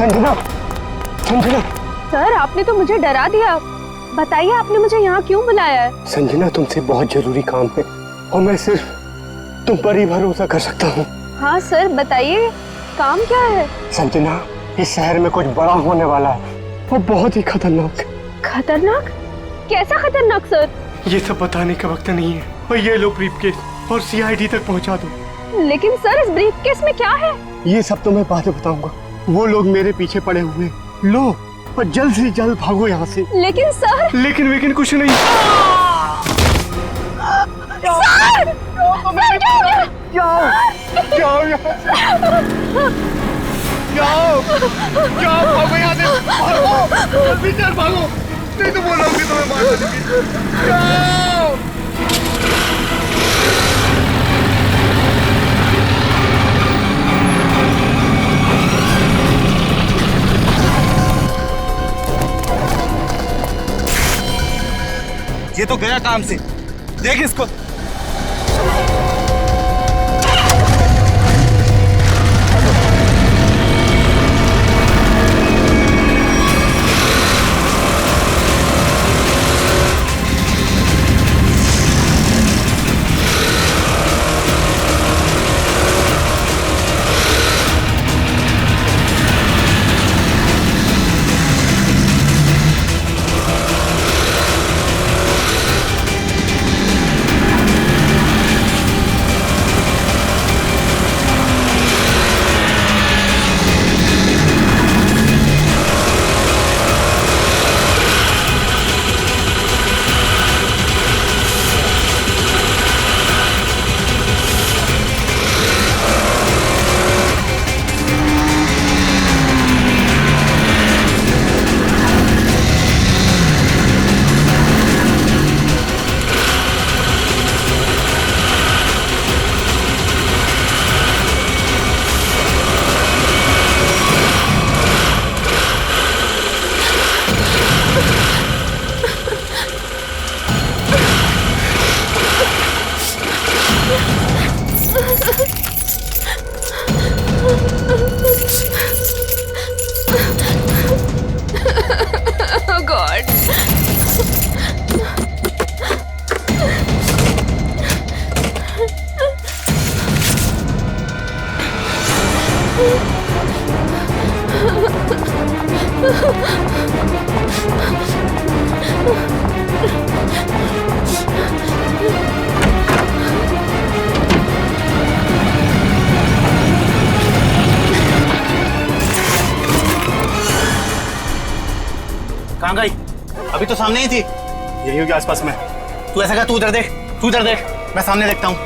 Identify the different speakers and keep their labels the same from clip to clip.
Speaker 1: Sanjana, Sanjana.
Speaker 2: Sir आपने तो मुझे डरा दिया। बताइए आपने मुझे यहाँ क्यों बुलाया है?
Speaker 1: संजना तुमसे बहुत जरूरी काम है और मैं सिर्फ तुम पर ही भरोसा कर सकता हूँ।
Speaker 2: हाँ सर बताइए, काम क्या है?
Speaker 1: संजना, इस शहर में कुछ बड़ा होने वाला है, वो बहुत ही खतरनाक।
Speaker 2: खतरनाक? कैसा खतरनाक सर?
Speaker 1: ये सब बताने का वक्त नहीं है। और ये लो ब्रीफकेस और सीआईडी तक पहुंचा दो।
Speaker 2: लेकिन सर इस ब्रीफकेस में क्या है?
Speaker 1: ये सब तो मैं बाद में बताऊंगा। वो लोग मेरे पीछे पड़े हुए हैं। लो और जल्द से जल्द भागो यहाँ से।
Speaker 2: लेकिन सर।
Speaker 1: लेकिन कुछ नहीं।
Speaker 2: सर! सर क्या हो गया?
Speaker 1: जाओ यहाँ से। जाओ भागो यहाँ से। भागो जल्दी चल, भागो नहीं तो बोलोगे तुम्हें मार दूंगी। जाओ।
Speaker 3: ये तो गया काम से, देख इसको।
Speaker 2: Oh God!
Speaker 3: कहाँ गई? अभी तो सामने ही थी।
Speaker 1: यही होगी आसपास में।
Speaker 3: तू ऐसा कर, तू उधर देख, तू उधर देख, मैं सामने देखता हूँ।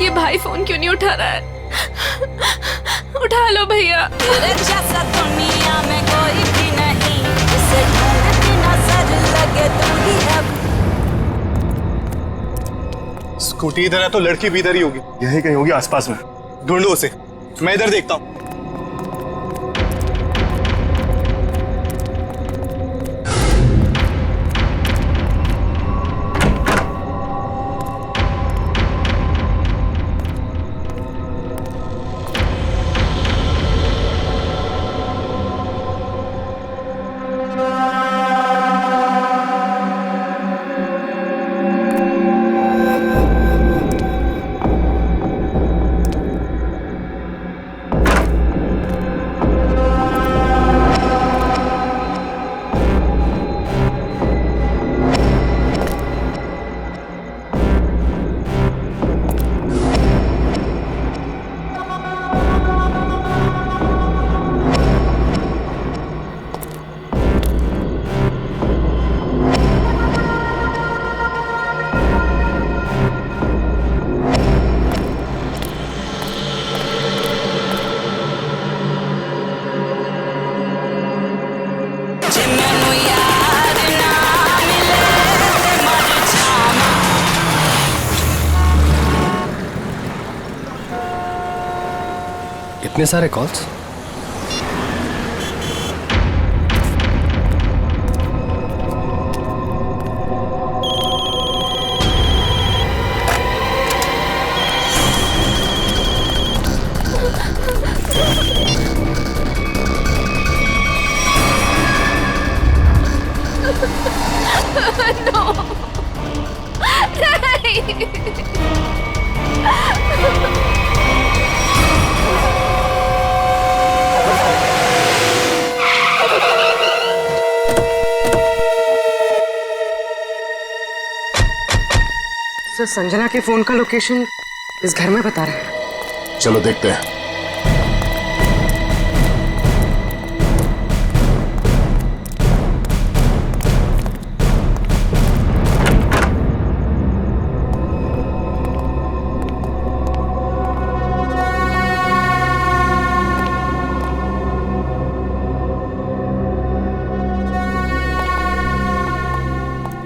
Speaker 2: ये भाई फोन क्यों नहीं उठा रहा है? उठा लो भैया।
Speaker 4: जैसा दुनिया में कोई भी नहीं, जिसे ढूंढती नजर लगे तू ही अब।
Speaker 3: स्कूटी इधर है तो लड़की भी इधर ही होगी।
Speaker 1: यही कहीं होगी आसपास में।
Speaker 3: ढूंढो उसे, मैं इधर देखता हूँ।
Speaker 5: इतने सारे कॉल्स?
Speaker 6: सर, संजना के फोन का लोकेशन इस घर में बता रहा है।
Speaker 7: चलो देखते हैं।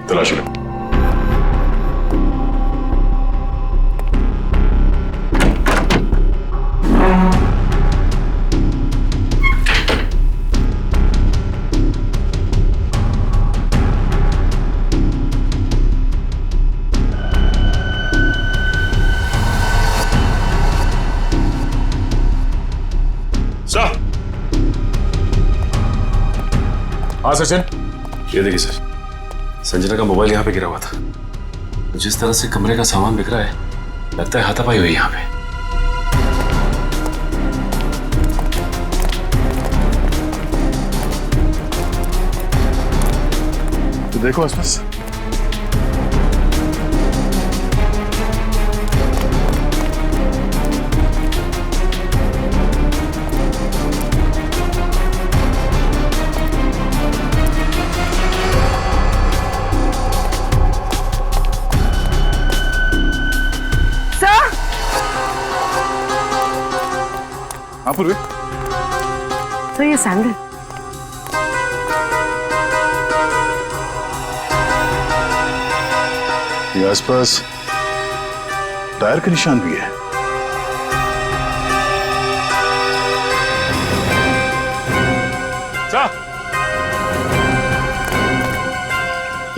Speaker 7: तलाश लो। हाँ सचिन,
Speaker 8: ये देखिए सर, संजना का मोबाइल यहाँ पे गिरा हुआ था। जिस तरह से कमरे का सामान बिक रहा है, लगता है हाथापाई हुई यहाँ पे।
Speaker 7: तो देखो आसपास। हाँ पूर्वी।
Speaker 6: तो ये सैंडल
Speaker 7: ये आसपास टायर के निशान भी है।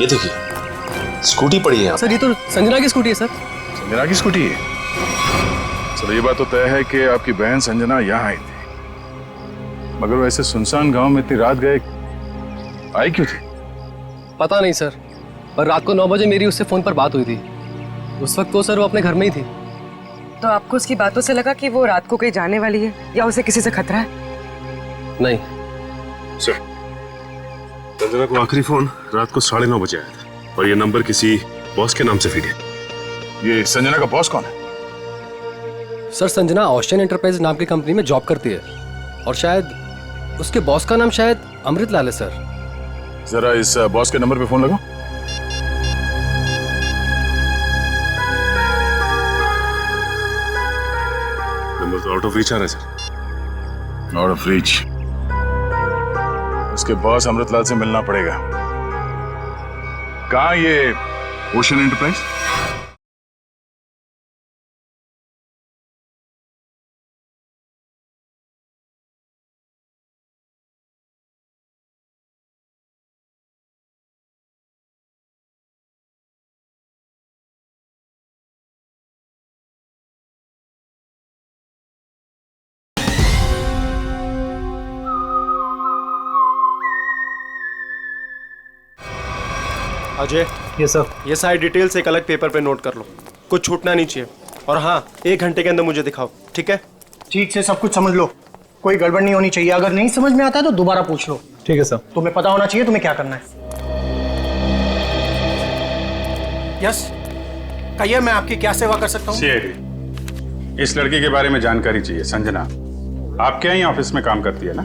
Speaker 8: ये देखिए, स्कूटी पड़ी है यहाँ।
Speaker 5: सर, ये तो संजना की स्कूटी है सर।
Speaker 7: संजना की स्कूटी है? चलो ये बात तो तय है कि आपकी बहन संजना यहाँ आई थी, मगर वैसे सुनसान गांव में इतनी रात गए आई क्यों थी?
Speaker 5: पता नहीं सर, पर रात को 9 बजे मेरी उससे फोन पर बात हुई थी। उस वक्त तो सर वो अपने घर में ही थी।
Speaker 6: तो आपको उसकी बातों से लगा कि वो रात को कहीं जाने वाली है या उसे किसी से खतरा है?
Speaker 5: नहीं
Speaker 8: सर, संजना को आखिरी फोन रात को 9:30 बजे आया था और ये नंबर किसी बॉस के नाम से फीड है।
Speaker 7: ये संजना का बॉस कौन है?
Speaker 5: सर, संजना ऑस्टिन एंटरप्राइज नाम की कंपनी में जॉब करती है और शायद उसके बॉस का नाम शायद अमृतलाल है सर।
Speaker 7: जरा इस बॉस के नंबर पे फोन लगाओ।
Speaker 8: नंबर तो आउट ऑफ रीच आ रहा है सर।
Speaker 7: Out of reach? उसके बॉस अमृतलाल से मिलना पड़ेगा। कहाँ ये ओशन एंटरप्राइज?
Speaker 9: अजय, ये सर, ये सारी डिटेल्स एक अलग पेपर पे नोट कर लो, कुछ छूटना नहीं चाहिए। और हाँ, 1 घंटे के अंदर मुझे दिखाओ, ठीक है?
Speaker 3: ठीक से सब कुछ समझ लो, कोई गड़बड़ नहीं होनी चाहिए। अगर नहीं समझ में आता है तो दोबारा पूछ लो।
Speaker 9: ठीक है सर।
Speaker 3: तुम्हें पता होना चाहिए तुम्हें क्या करना है। यस, कहिए, मैं आपकी क्या सेवा कर सकता हूँ?
Speaker 7: सीआईडी, इस लड़की के बारे में जानकारी चाहिए। संजना आपके यहाँ ऑफिस में काम करती है ना?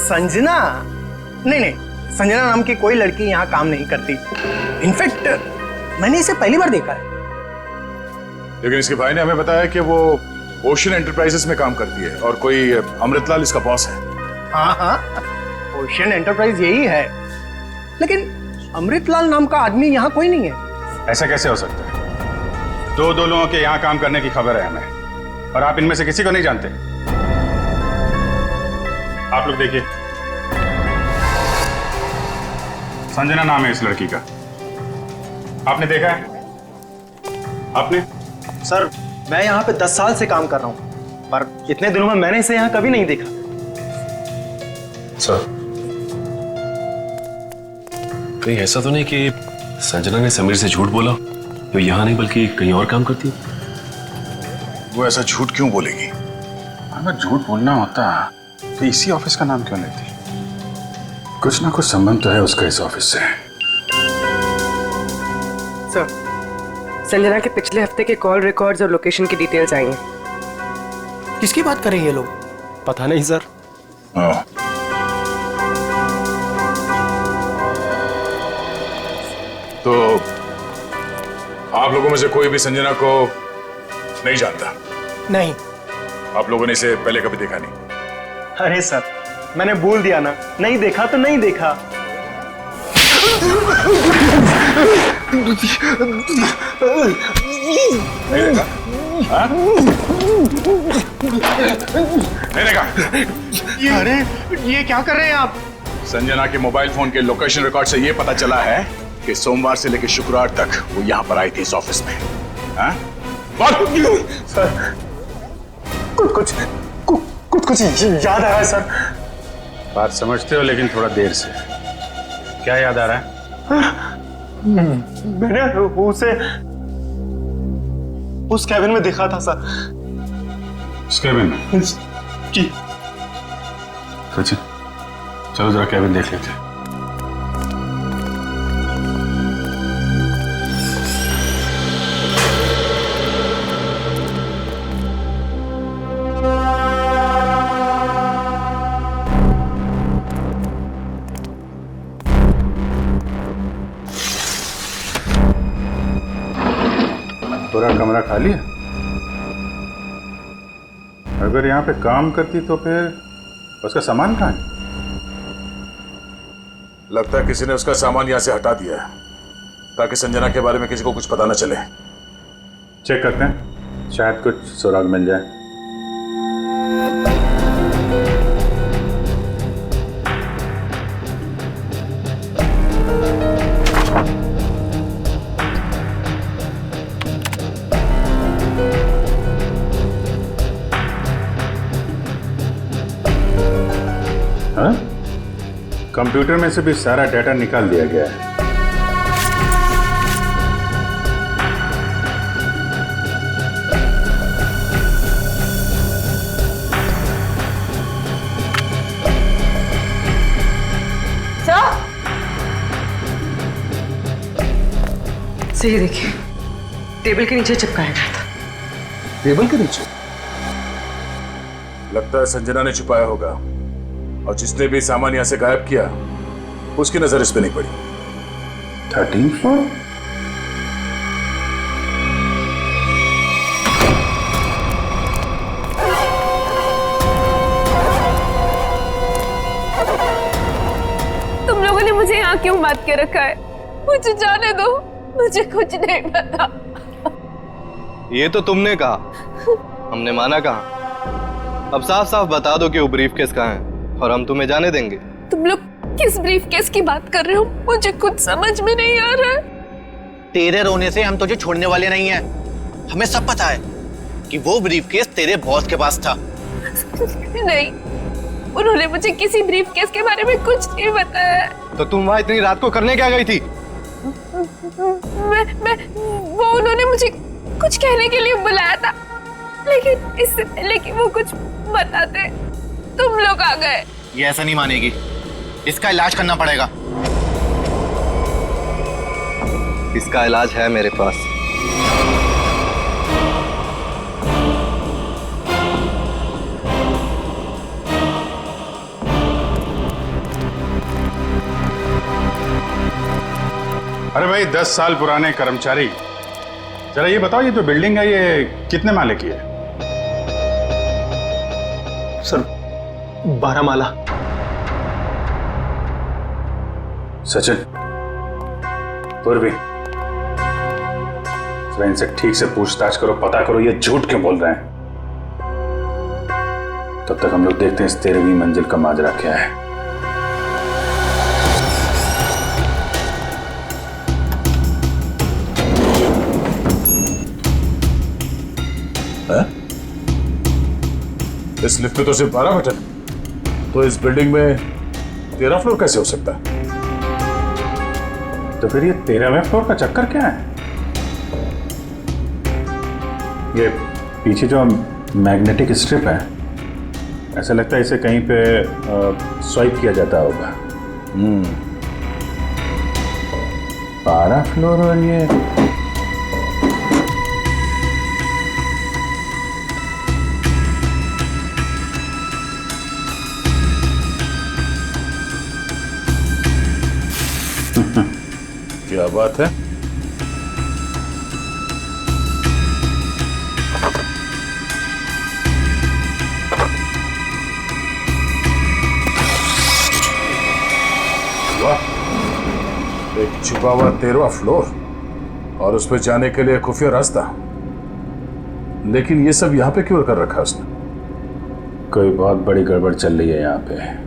Speaker 3: संजना? नहीं नहीं, संजना नाम की कोई लड़की यहाँ काम नहीं करती। इनफैक्ट मैंने इसे पहली बार देखा है।
Speaker 7: लेकिन इसके भाई ने हमें बताया कि वो ओशन एंटरप्राइजेस में काम करती है और कोई अमृतलाल इसका बॉस है।
Speaker 3: हाँ हाँ, ओशन एंटरप्राइज यही है, लेकिन अमृतलाल नाम का आदमी यहाँ कोई नहीं है।
Speaker 7: ऐसा कैसे हो सकता है? दो लोगों के यहाँ काम करने की खबर है हमें, और आप इनमें से किसी को नहीं जानते। आप लोग देखिए, संजना नाम है इस लड़की का। आपने देखा है? आपने?
Speaker 3: सर मैं यहाँ पे 10 साल से काम कर रहा हूँ, पर इतने दिनों में मैंने इसे यहाँ कभी नहीं देखा।
Speaker 8: सर, कहीं ऐसा तो नहीं कि संजना ने समीर से झूठ बोला, तो यहाँ नहीं बल्कि कहीं और काम करती है?
Speaker 7: वो ऐसा झूठ क्यों बोलेगी? अगर झूठ बोलना होता तो इसी ऑफिस का नाम क्यों लेती? कुछ ना कुछ संबंध तो है उसका इस ऑफिस से।
Speaker 6: सर, संजना के पिछले हफ्ते के कॉल रिकॉर्ड्स और लोकेशन की डिटेल्स आई हैं।
Speaker 3: किसकी बात कर रहे हैं ये लोग?
Speaker 9: पता नहीं सर।
Speaker 7: हाँ। तो आप लोगों में से कोई भी संजना को नहीं जानता?
Speaker 3: नहीं।
Speaker 7: आप लोगों ने इसे पहले कभी देखा नहीं?
Speaker 3: अरे सर, मैंने बोल दिया ना, नहीं देखा तो नहीं देखा।
Speaker 7: नहीं देखा? हाँ? नहीं देखा?
Speaker 3: अरे ये क्या कर रहे हैं आप?
Speaker 7: संजना के मोबाइल फोन के लोकेशन रिकॉर्ड से यह पता चला है कि सोमवार से लेकर शुक्रवार तक वो यहाँ पर आई थी इस ऑफिस में। हाँ?
Speaker 3: सर कुछ याद आ रहा है सर।
Speaker 7: बात समझते हो लेकिन थोड़ा देर से। क्या याद आ रहा है?
Speaker 3: मैंने उसे उस कैबिन में देखा था सर।
Speaker 7: उस कैबिन में?
Speaker 3: जी।
Speaker 7: सचिन, चलो जरा कैबिन देख लेते हैं। पूरा कमरा खाली है? अगर यहाँ पे काम करती तो फिर उसका सामान कहाँ है? लगता है किसी ने उसका सामान यहाँ से हटा दिया है ताकि संजना के बारे में किसी को कुछ पता न चले। चेक करते हैं, शायद कुछ सुराग मिल जाए। हाँ? कंप्यूटर में से भी सारा डाटा निकाल दिया गया है।
Speaker 6: सही देखिए, टेबल के नीचे चिपकाया गया था।
Speaker 7: टेबल के नीचे? लगता है संजना ने छुपाया होगा, और जिसने भी सामान यहां से गायब किया उसकी नजर इस पे नहीं पड़ी। 13th floor?
Speaker 2: तुम लोगों ने मुझे यहाँ क्यों बात के रखा है? मुझे जाने दो, मुझे कुछ नहीं पता।
Speaker 1: ये तो तुमने कहा, हमने माना कहा। अब साफ साफ बता दो कि वो ब्रीफकेस कहाँ है और हम तुम्हें जाने देंगे।
Speaker 2: तुम लोग किस ब्रीफकेस की बात कर रहे हो? मुझे कुछ समझ में नहीं आ रहा है।
Speaker 10: तेरे रोने से हम तुझे छोड़ने वाले नहीं हैं। हमें सब पता है कि वो ब्रीफकेस तेरे बॉस के पास था।
Speaker 2: नहीं, उन्होंने मुझे किसी ब्रीफकेस के बारे में कुछ नहीं बताया।
Speaker 1: तो तुम वहां इतनी रात को करने क्या गई थी?
Speaker 2: वो उन्होंने मुझे कुछ कहने के लिए बुलाया था, लेकिन इससे पहले कि वो कुछ बताते तुम लोग आ गए।
Speaker 10: ये ऐसा नहीं मानेगी, इसका इलाज करना पड़ेगा।
Speaker 1: इसका इलाज है मेरे पास।
Speaker 7: अरे भाई, 10 साल पुराने कर्मचारी, जरा ये बताओ, ये जो बिल्डिंग है ये कितने माले की है?
Speaker 3: सर 12 माला।
Speaker 7: सचिन, पूर्वी, पहले इनसे ठीक से पूछताछ करो, पता करो ये झूठ क्यों बोल रहे हैं। तब तक हम लोग देखते हैं इस 13वीं मंजिल का माजरा क्या है। इस लिफ्ट में तो सिर्फ 12 बटन, तो इस बिल्डिंग में 13 फ्लोर कैसे हो सकता है? तो फिर ये 13वें फ्लोर का चक्कर क्या है? ये पीछे जो मैग्नेटिक स्ट्रिप है, ऐसा लगता है इसे कहीं पे स्वाइप किया जाता होगा। 12 फ्लोर और ये क्या बात है? वाह, एक छुपा हुआ 13वां फ्लोर और उस पर जाने के लिए खुफिया रास्ता। लेकिन ये सब यहाँ पे क्यों कर रखा है उसने? कोई बहुत बड़ी गड़बड़ चल रही है यहाँ पे।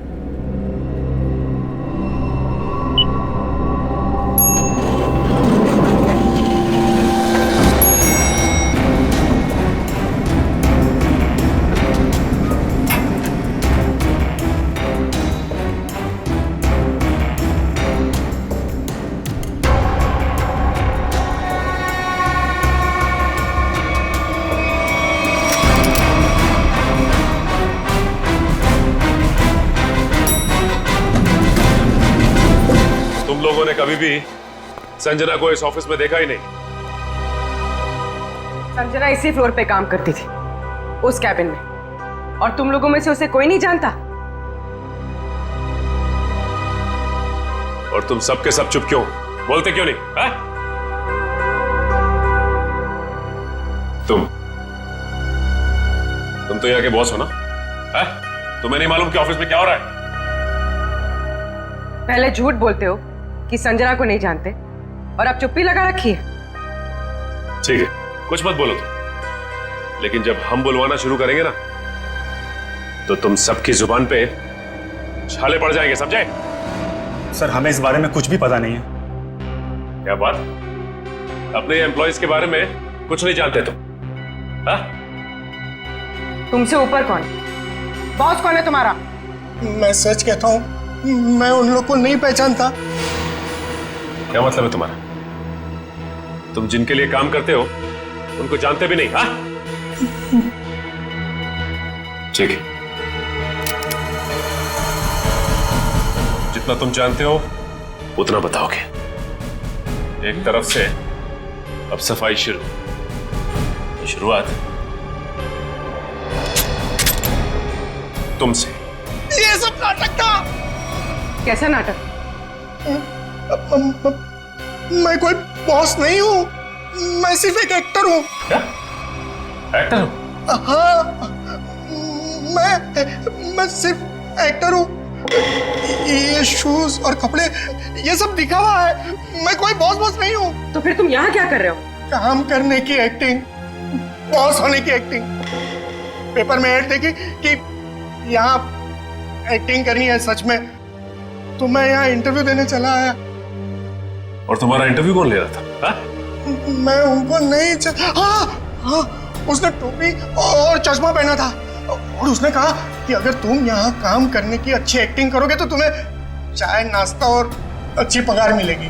Speaker 8: लोगों ने कभी भी संजना को इस ऑफिस में देखा ही नहीं।
Speaker 6: संजना इसी फ्लोर पे काम करती थी, उस कैबिन में, और तुम लोगों में से उसे कोई नहीं जानता।
Speaker 8: और तुम सब के सब चुप क्यों? बोलते क्यों नहीं? है? तुम तो यहाँ के बॉस हो ना? है? तुम्हें नहीं मालूम कि ऑफिस में क्या हो रहा है?
Speaker 6: पहले झूठ बोलते हो कि संजना को नहीं जानते, और अब चुप्पी लगा रखी है।
Speaker 8: ठीक है, कुछ मत बोलो तुम, लेकिन जब हम बुलवाना शुरू करेंगे ना, तो तुम सबकी जुबान पे छाले पड़ जाएंगे, समझे?
Speaker 1: सर, हमें इस बारे में कुछ भी पता नहीं है।
Speaker 8: क्या बात? अपने एम्प्लॉइज के बारे में कुछ नहीं जानते तुम? हाँ?
Speaker 6: तुमसे ऊपर कौन? बॉस कौन है तुम्हारा?
Speaker 3: मैं सच कहता हूँ, मैं उन लोग को नहीं पहचानता।
Speaker 8: क्या मतलब है तुम्हारा? तुम जिनके लिए काम करते हो उनको जानते भी नहीं? हाँ? ठीक है, जितना तुम जानते हो उतना बताओगे। एक तरफ से अब सफाई शुरुआत तुमसे।
Speaker 3: ये सब नाटक था।
Speaker 6: कैसा नाटक?
Speaker 3: मैं कोई बॉस नहीं हूँ, मैं सिर्फ एक एक्टर हूँ।
Speaker 8: क्या? एक्टर हो?
Speaker 3: हाँ, मैं सिर्फ एक्टर हूँ। ये शूज और कपड़े ये सब दिखा हुआ है, मैं कोई बॉस नहीं हूँ।
Speaker 6: तो फिर तुम यहाँ क्या कर रहे हो?
Speaker 3: काम करने की एक्टिंग, बॉस होने की एक्टिंग। पेपर में ऐड देखी कि यहाँ एक्टिंग करनी है सच में, तो मैं यहाँ इंटरव्यू देने चला आया।
Speaker 8: और तुम्हारा इंटरव्यू कौन ले रहा था? हा?
Speaker 3: मैं उनको नहीं हाँ, उसने टोपी और चश्मा पहना था, और उसने कहा कि अगर तुम यहाँ काम करने की अच्छी एक्टिंग करोगे तो तुम्हें चाय, नाश्ता और अच्छी पगार मिलेगी।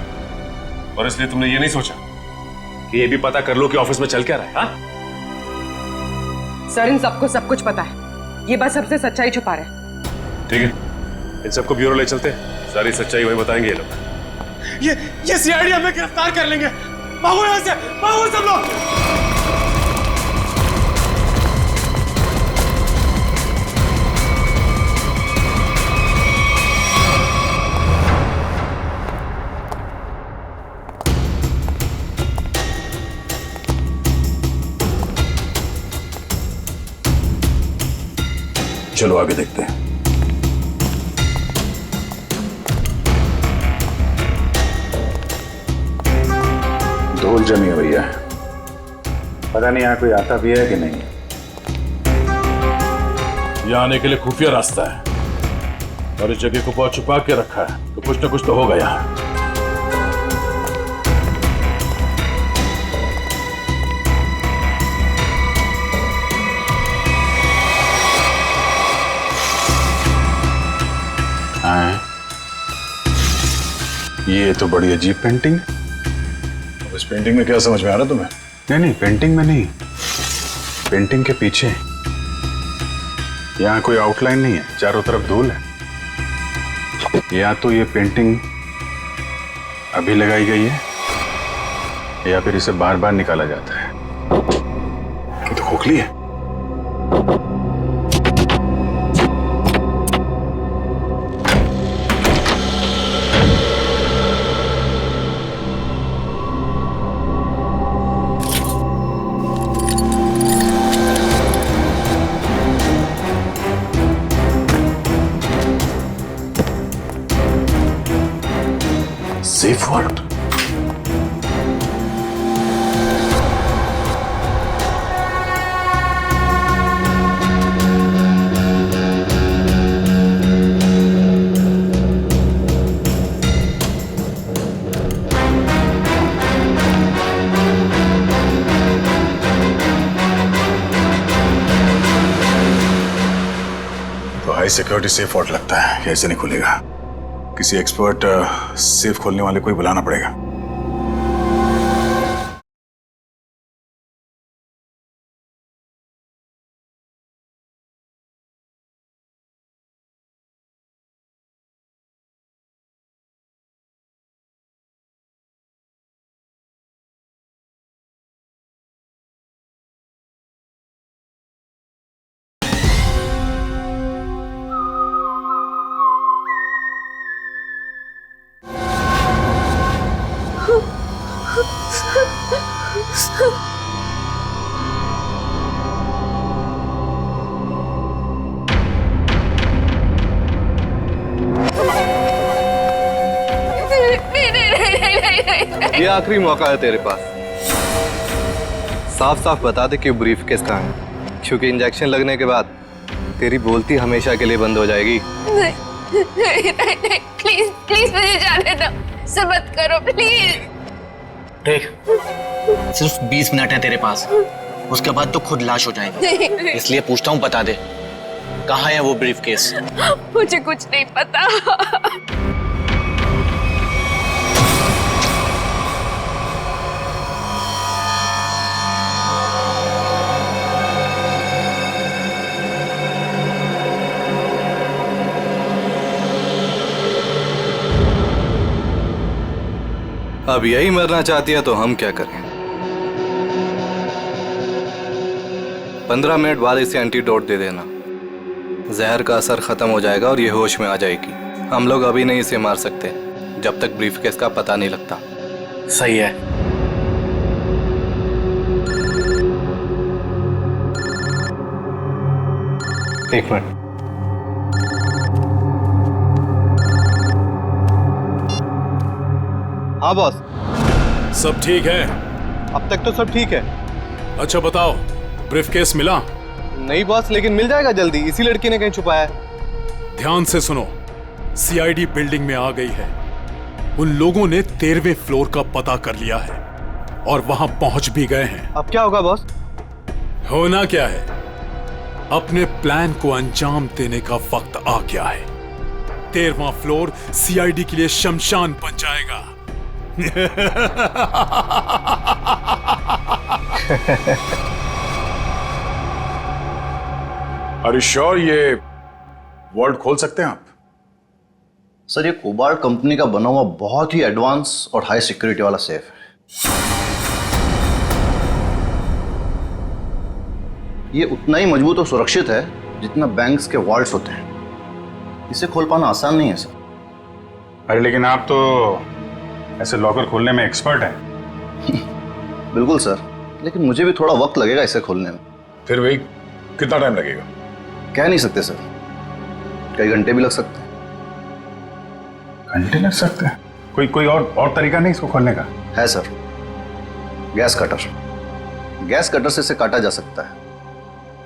Speaker 8: और इसलिए तुमने ये नहीं सोचा कि ये भी पता कर लो कि ऑफिस में चल क्या रहा है? हा?
Speaker 6: सर, इन सबको सब कुछ पता है, ये बस सबसे सच्चाई छुपा रहे हैं।
Speaker 8: ठीक है, इन सबको ब्यूरो ले चलते हैं, सारी सच्चाई वहीं बताएंगे ये लोग।
Speaker 1: ये सीआईडी हमें गिरफ्तार कर लेंगे। भागो यहाँ से, भागो सब लोग।
Speaker 7: चलो आगे देखते हैं। धूल जमी हुई है, पता नहीं यहाँ कोई आता भी है कि नहीं। यहाँ आने के लिए खुफिया रास्ता है और इस जगह को बहुत छुपा के रखा है, तो कुछ ना कुछ तो होगा यहाँ। ये तो बड़ी अजीब पेंटिंग। अब इस पेंटिंग में क्या समझ में आ रहा तुम्हें? नहीं, पेंटिंग में नहीं, पेंटिंग के पीछे। यहाँ कोई आउटलाइन नहीं है, चारों तरफ धूल है। या तो ये पेंटिंग अभी लगाई गई है या फिर इसे बार बार निकाला जाता है। ये तो खोखली है। Safe word. तो हाई सिक्योरिटी सेफ वॉर्ड लगता है, कैसे नहीं खुलेगा? किसी एक्सपर्ट सेफ खोलने वाले को ही बुलाना पड़ेगा।
Speaker 10: ये आखिरी मौका है तेरे पास। साफ साफ बता दे कि ब्रीफ केस कहाँ है, क्योंकि इंजेक्शन लगने के बाद तेरी बोलती हमेशा के लिए बंद हो जाएगी।
Speaker 2: नहीं, प्लीज प्लीज मुझे जाने दो, सब मत करो प्लीज।
Speaker 10: देख, सिर्फ 20 मिनट है तेरे पास, उसके बाद तो खुद लाश हो जाएगी। इसलिए पूछता हूँ, बता दे कहाँ है वो ब्रीफ केस?
Speaker 2: मुझे कुछ नहीं पता।
Speaker 10: अब यही मरना चाहती है तो हम क्या करें? 15 मिनट बाद इसे एंटीडोट दे देना, जहर का असर खत्म हो जाएगा और ये होश में आ जाएगी। हम लोग अभी नहीं इसे मार सकते जब तक ब्रीफकेस का पता नहीं लगता।
Speaker 11: सही है। एक मिनट।
Speaker 10: हाँ बॉस,
Speaker 7: सब ठीक है?
Speaker 10: अब तक तो सब ठीक है।
Speaker 7: अच्छा बताओ, ब्रीफकेस मिला?
Speaker 10: नहीं बॉस, लेकिन मिल जाएगा जल्दी, इसी लड़की ने कहीं छुपाया है।
Speaker 7: ध्यान से सुनो, सीआईडी बिल्डिंग में आ गई है। उन लोगों ने 13वें फ्लोर का पता कर लिया है और वहां पहुंच भी गए हैं।
Speaker 10: अब क्या होगा बॉस?
Speaker 7: होना क्या है, अपने प्लान को अंजाम देने का वक्त आ गया है। 13वां फ्लोर सीआईडी के लिए शमशान बन जाएगा। Are you sure ये वॉल्ट खोल सकते हैं आप?
Speaker 10: सर, ये कोबाल्ट कंपनी का बना हुआ बहुत ही एडवांस और हाई सिक्योरिटी वाला सेफ है। ये उतना ही मजबूत और सुरक्षित है जितना बैंक्स के वॉल्ट्स होते हैं। इसे खोल पाना आसान नहीं है सर।
Speaker 7: अरे लेकिन आप तो ऐसे लॉकर खोलने में एक्सपर्ट हैं।
Speaker 10: बिल्कुल सर, लेकिन मुझे भी थोड़ा वक्त लगेगा इसे खोलने में।
Speaker 7: फिर वही कितना टाइम लगेगा?
Speaker 10: कह नहीं सकते सर, कई घंटे भी लग सकते हैं।
Speaker 7: घंटे लग सकते हैं? कोई और तरीका नहीं इसको खोलने का?
Speaker 10: है sir, gas cutter.
Speaker 12: Gas cutter से इसे काटा जा सकता है,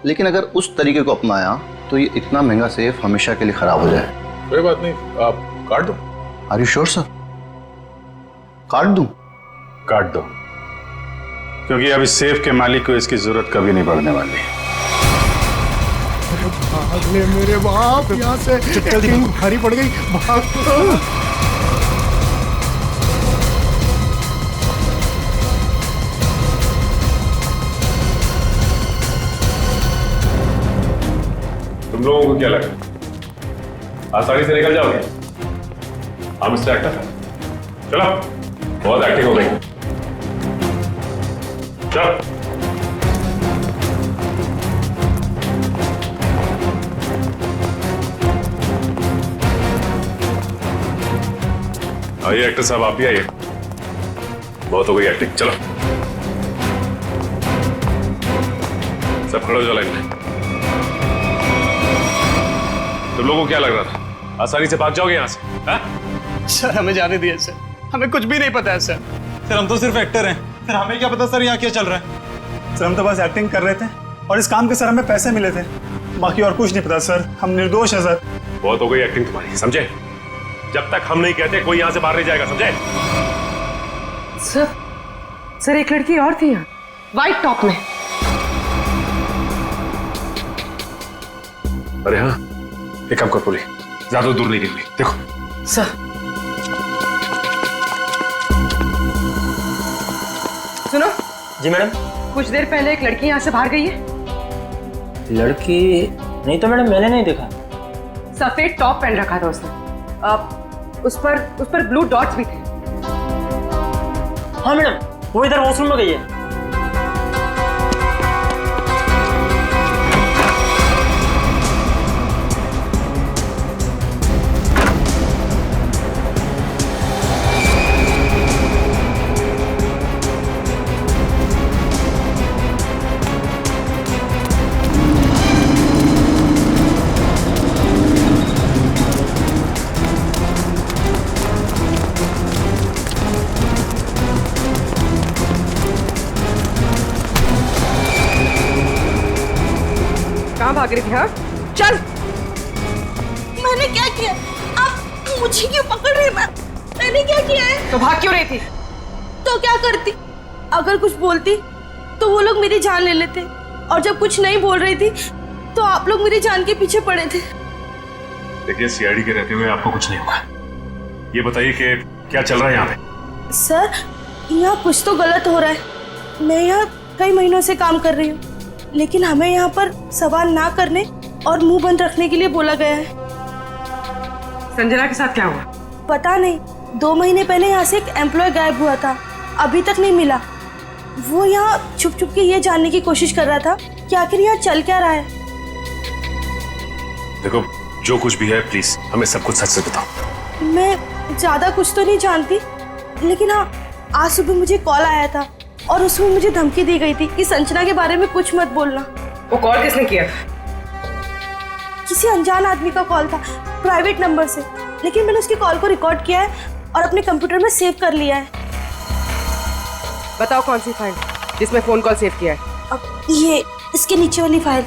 Speaker 12: लेकिन अगर उस तरीके को अपनाया तो ये इतना महंगा सेफ हमेशा के लिए खराब हो जाए।
Speaker 7: कोई बात नहीं, आप काट दो।
Speaker 12: Are you sure sir? काट दूं?
Speaker 7: काट दो, क्योंकि अब इस सेफ के मालिक को इसकी जरूरत कभी नहीं पड़ने वाली।
Speaker 3: भाग ले मेरे बाप यहाँ से, एक्टिंग भारी पड़ गई, भाग।
Speaker 8: तुम लोगों को क्या लगा आसानी से निकल जाओगे? हाँ मिस्टर एक्टर, चलो, बहुत एक्टिंग हो गई, चलो। आइए एक्टर साहब, आप भी आइए, बहुत हो गई एक्टिंग, चलो सब खड़े हो जाओ लाइन में। तुम लोगों को क्या लग रहा था आसानी से भाग जाओगे यहाँ से? हा?
Speaker 3: सर हमें जाने दिए सर, हमें कुछ भी नहीं पता है सर।
Speaker 13: सर हम तो सिर्फ एक्टर हैं, सर हमें क्या पता सर यहाँ क्या चल रहा है। सर हम तो बस एक्टिंग कर रहे थे और इस काम के सर हमें पैसे मिले थे, बाकी और कुछ नहीं पता सर, हम निर्दोष हैं सर।
Speaker 8: बहुत हो गई एक्टिंग तुम्हारी, समझे? जब तक हम नहीं कहते कोई यहाँ से बाहर नहीं जाएगा, समझे?
Speaker 6: सर एक लड़की और थी यहाँ, व्हाइट टॉप में।
Speaker 8: अरे हाँ, एक काम कर पूरी, ज्यादा दूर नहीं गिर, देखो।
Speaker 6: सर सुनो।
Speaker 11: जी मैडम।
Speaker 6: कुछ देर पहले एक लड़की यहाँ से बाहर गई है।
Speaker 11: लड़की नहीं तो मैडम, मैंने नहीं देखा।
Speaker 6: सफेद टॉप पहन रखा था उसने, उस पर ब्लू डॉट्स भी थे।
Speaker 11: हाँ मैडम, वो इधर वॉशरूम में गई है।
Speaker 6: भाग रही थी? हाँ चल।
Speaker 4: मैंने क्या किया? आप मुझे क्यों पकड़ रहे हैं? मैंने क्या किया है?
Speaker 6: तो भाग क्यों रही थी?
Speaker 4: तो क्या करती? अगर कुछ बोलती तो वो लोग मेरी जान ले लेते, और जब कुछ नहीं बोल रही थी तो आप लोग मेरी जान के पीछे पड़े थे।
Speaker 8: देखिए सीआईडी के रहते हुए आपको कुछ नहीं होगा। ये बताइए कि क्या चल रहा है यहाँ पे?
Speaker 4: सर यहाँ कुछ तो गलत हो रहा है। मैं यहाँ कई महीनों से काम कर रही हूँ, लेकिन हमें यहाँ पर सवाल ना करने और मुंह बंद रखने के लिए बोला गया है।
Speaker 6: संजना के साथ क्या हुआ?
Speaker 4: पता नहीं, 2 महीने पहले यहाँ से एक एम्प्लॉय गायब हुआ था, अभी तक नहीं मिला। वो यहाँ छुप छुप के ये जानने की कोशिश कर रहा था कि आखिर यहाँ चल क्या रहा है।
Speaker 8: देखो जो कुछ भी है प्लीज हमें सब कुछ सच से बताओ।
Speaker 4: मैं ज्यादा कुछ तो नहीं जानती, लेकिन हाँ आज सुबह मुझे कॉल आया था और उसमें मुझे धमकी दी गई थी कि संजना के बारे में कुछ मत बोलना।
Speaker 6: वो कॉल किसने किया?
Speaker 4: किसी अनजान आदमी का कॉल था, प्राइवेट नंबर से, लेकिन मैंने उसकी कॉल को रिकॉर्ड किया है और अपने कंप्यूटर में सेव कर लिया है।
Speaker 6: बताओ कौन सी फाइल जिसमें फोन कॉल सेव किया है?
Speaker 4: अब ये इसके नीचे वाली फाइल।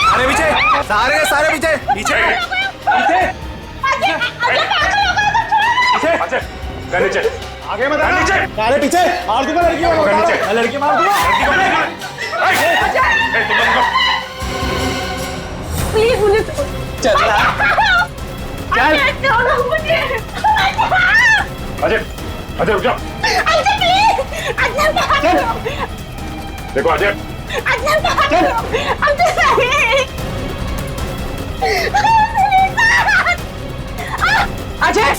Speaker 13: सारे पीछे, सारे पीछे, पीछे,
Speaker 8: पीछे, नीचे,
Speaker 13: आगे मत आना, नीचे, सारे पीछे, मार दूंगा लड़की को, लड़की मार दूंगा।
Speaker 4: प्लीज मुझे
Speaker 13: चल
Speaker 8: अजय, अजय रुक जाओ। देखो अजय,
Speaker 6: अजय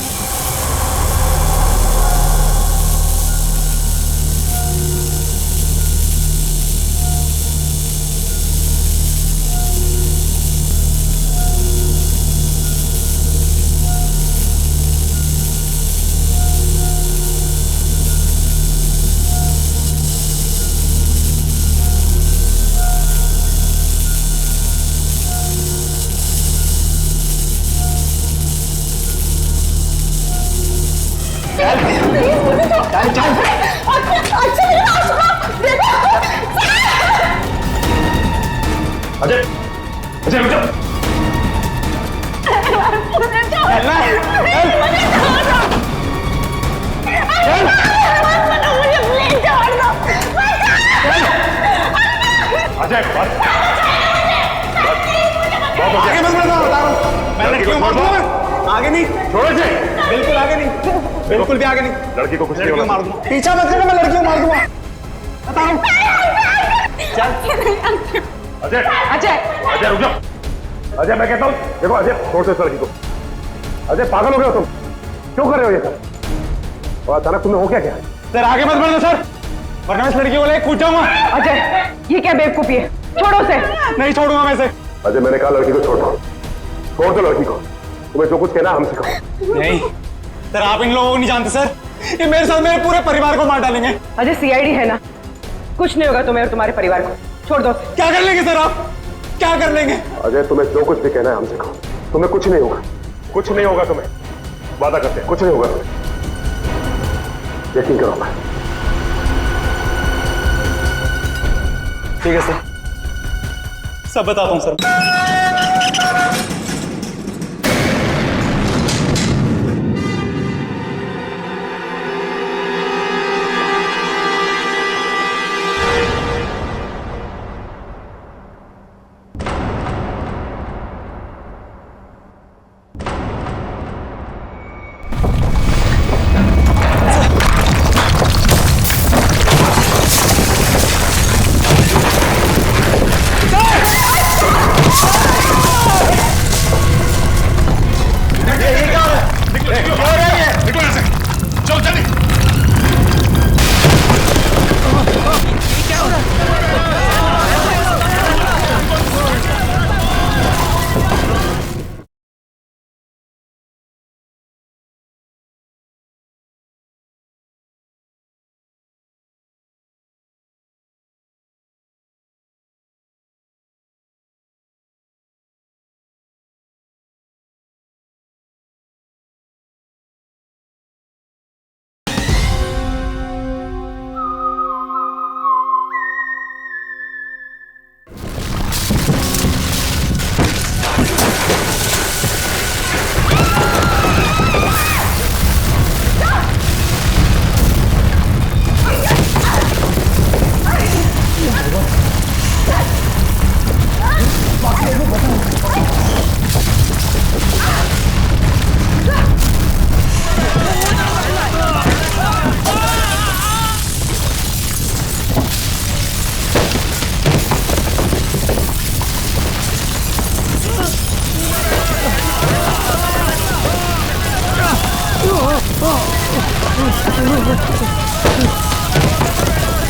Speaker 13: आगे मत बढ़ना, बता रहा हूँ मैं लड़की को मार दूंगा। आगे नहीं,
Speaker 1: छोड़ो इसे।
Speaker 13: बिल्कुल आगे नहीं, बिल्कुल भी आगे नहीं।
Speaker 1: लड़की को कुछ नहीं
Speaker 13: लड़की को
Speaker 1: होगा।
Speaker 13: मार दूंगा। पीछा मत करना, मैं लड़की को मार दूंगा, बता रहा हूँ।
Speaker 1: अजय अजय रुक जाओ। अजय मैं कहता हूँ, देखो अजय छोड़ दो इस लड़की को। अजय पागल हो गए हो तुम, क्यों कर रहे हो ये सब? और अचानक तुम्हें हो क्या क्या?
Speaker 13: सर आगे मत बढ़ना सर, वरना मैं इस लड़की को लेकर कूद जाऊंगा।
Speaker 6: अजय, ये क्या बेवकूफी है? छोड़ो उसे।
Speaker 13: नहीं छोड़ूंगा मैं इसे।
Speaker 1: अजय मैंने कहा लड़की को छोड़ दो, छोड़ दो लड़की को। तुम्हें जो कुछ कहना हमसे कहो।
Speaker 13: नहीं सर, आप इन लोगों को नहीं जानते सर, ये मेरे साथ मेरे पूरे परिवार को मार डालेंगे।
Speaker 6: अजय सीआईडी है ना, कुछ नहीं होगा तुम्हें और तुम्हारे परिवार को। छोड़ दो।
Speaker 13: क्या कर लेंगे सर आप, क्या कर लेंगे?
Speaker 1: अजय तुम्हें जो कुछ भी कहना है हमसे कहो, तुम्हें कुछ नहीं होगा, कुछ नहीं होगा तुम्हें, वादा करते हैं कुछ नहीं होगा तुम्हें, यकीन करो। मैं
Speaker 13: ठीक है सर, सब बताता हूँ सर।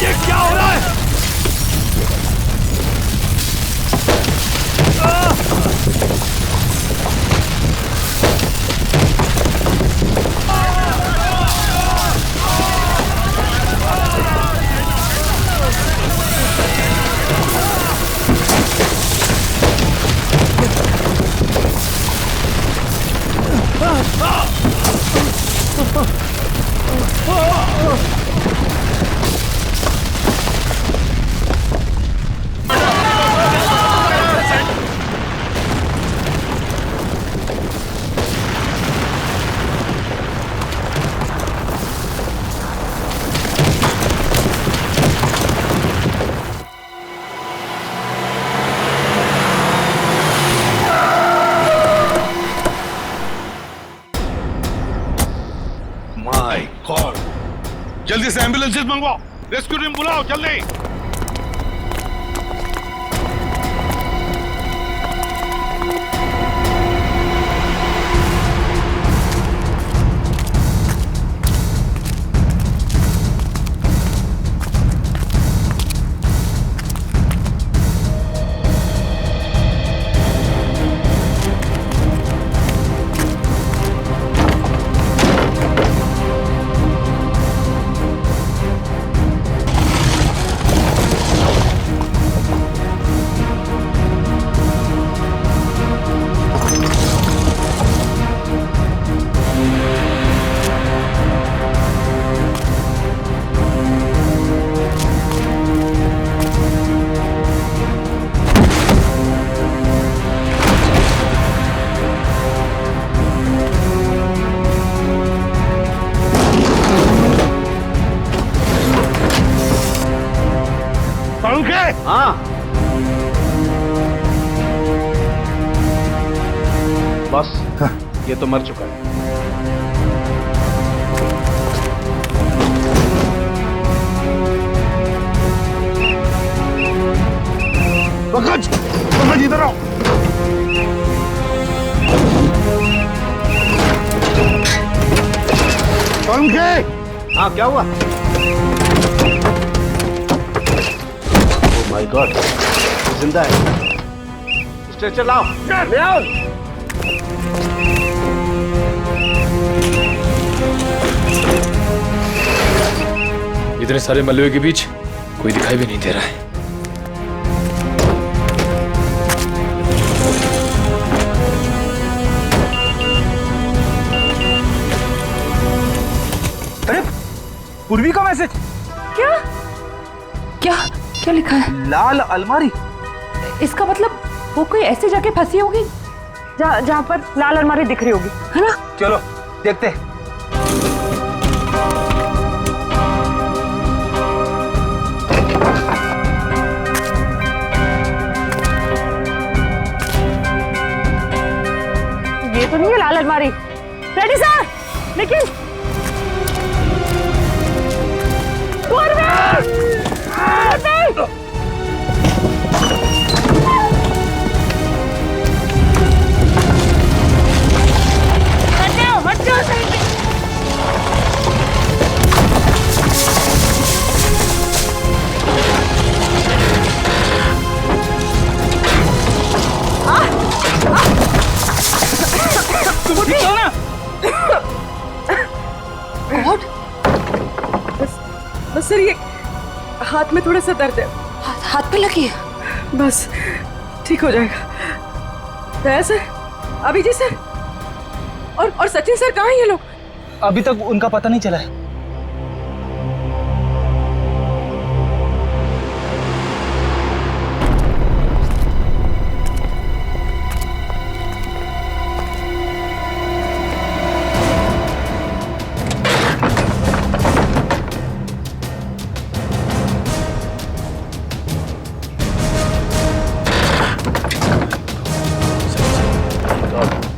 Speaker 1: ये क्या हो रहा है?
Speaker 14: माय गॉड, जल्दी से एम्बुलेंसेस मंगवाओ, रेस्क्यू टीम बुलाओ जल्दी।
Speaker 1: हाँ
Speaker 14: बस ये तो मर चुका है। पंकज इधर आओ।
Speaker 12: हाँ क्या हुआ?
Speaker 14: ओह माय गॉड,
Speaker 12: जिंदा है। स्ट्रेचर लाओ। ले आओ।
Speaker 5: इतने सारे मलबे के बीच कोई दिखाई भी नहीं दे रहा है।
Speaker 13: अरे पूर्वी का मैसेज।
Speaker 2: क्या क्या क्या लिखा है?
Speaker 13: लाल अलमारी।
Speaker 2: इसका मतलब वो कोई ऐसी जगह फंसी होगी जहाँ पर लाल अलमारी दिख रही होगी, है ना?
Speaker 13: चलो देखते हैं।
Speaker 2: ये तो नहीं है लाल अलमारी। रेडी सर, लेकिन हट जाओ साइड में।
Speaker 13: तुम ठीक हो ना?
Speaker 2: गॉड, बस सर ये हाथ में थोड़ा सा दर्द है। हाथ पे लगी है? बस ठीक हो जाएगा। दया सर, अभिजीत सर और सचिन सर कहाँ हैं ये लोग?
Speaker 13: अभी तक उनका पता नहीं चला है।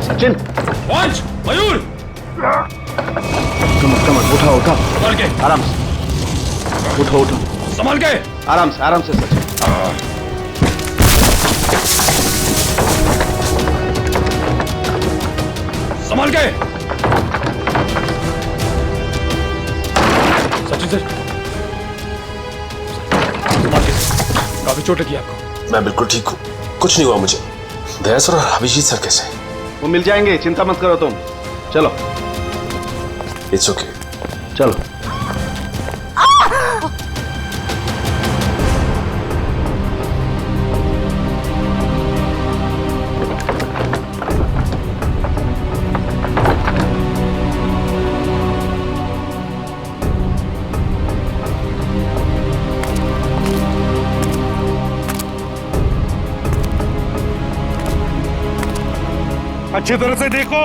Speaker 12: सचिन,
Speaker 14: मयूर,
Speaker 12: कमर उठा उठा।
Speaker 14: संभाल के,
Speaker 12: आराम से। उठो उठो।
Speaker 14: संभाल के।
Speaker 12: आराम से सचिन।
Speaker 14: संभाल के।
Speaker 5: सचिन सर, संभाल के। काफी चोट लगी आपको।
Speaker 8: मैं बिल्कुल ठीक हूँ, कुछ नहीं हुआ मुझे। दया सर और अभिजीत सर कैसे?
Speaker 12: वो मिल जाएंगे, चिंता मत करो तुम। चलो।
Speaker 8: It's okay.
Speaker 12: चलो।
Speaker 14: अच्छी तरह से देखो।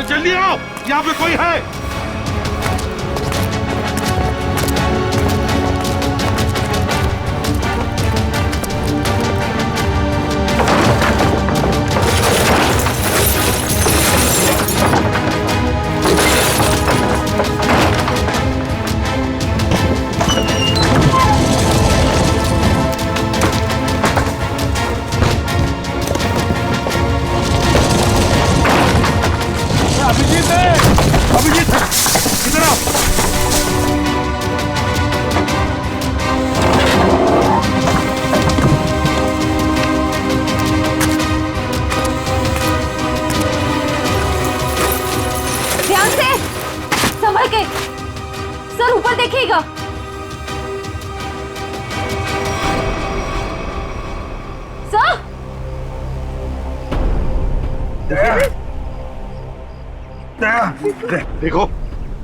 Speaker 14: जल्दी आओ, यहाँ पे कोई है। अभिजीत इधर आओ।
Speaker 2: ध्यान से, संभल के। सर ऊपर देखिएगा। सर
Speaker 14: देखो,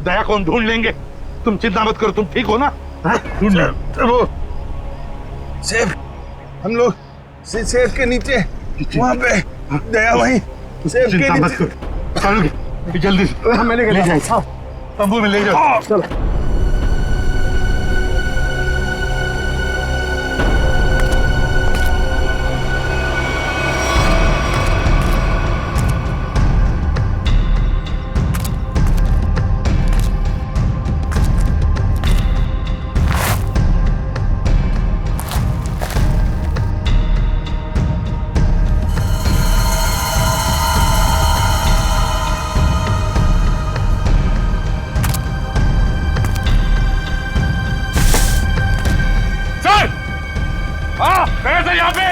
Speaker 14: दया को हम ढूंढ लेंगे, तुम चिंता मत करो। तुम ठीक हो ना? ढूंढ सेफ, हम लोग सेफ के नीचे वहाँ पे दया भाई सेफ के नीचे।
Speaker 3: जल्दी मैंने ले जाए तंबू में ले जाओ। चलो
Speaker 14: यहाँ पे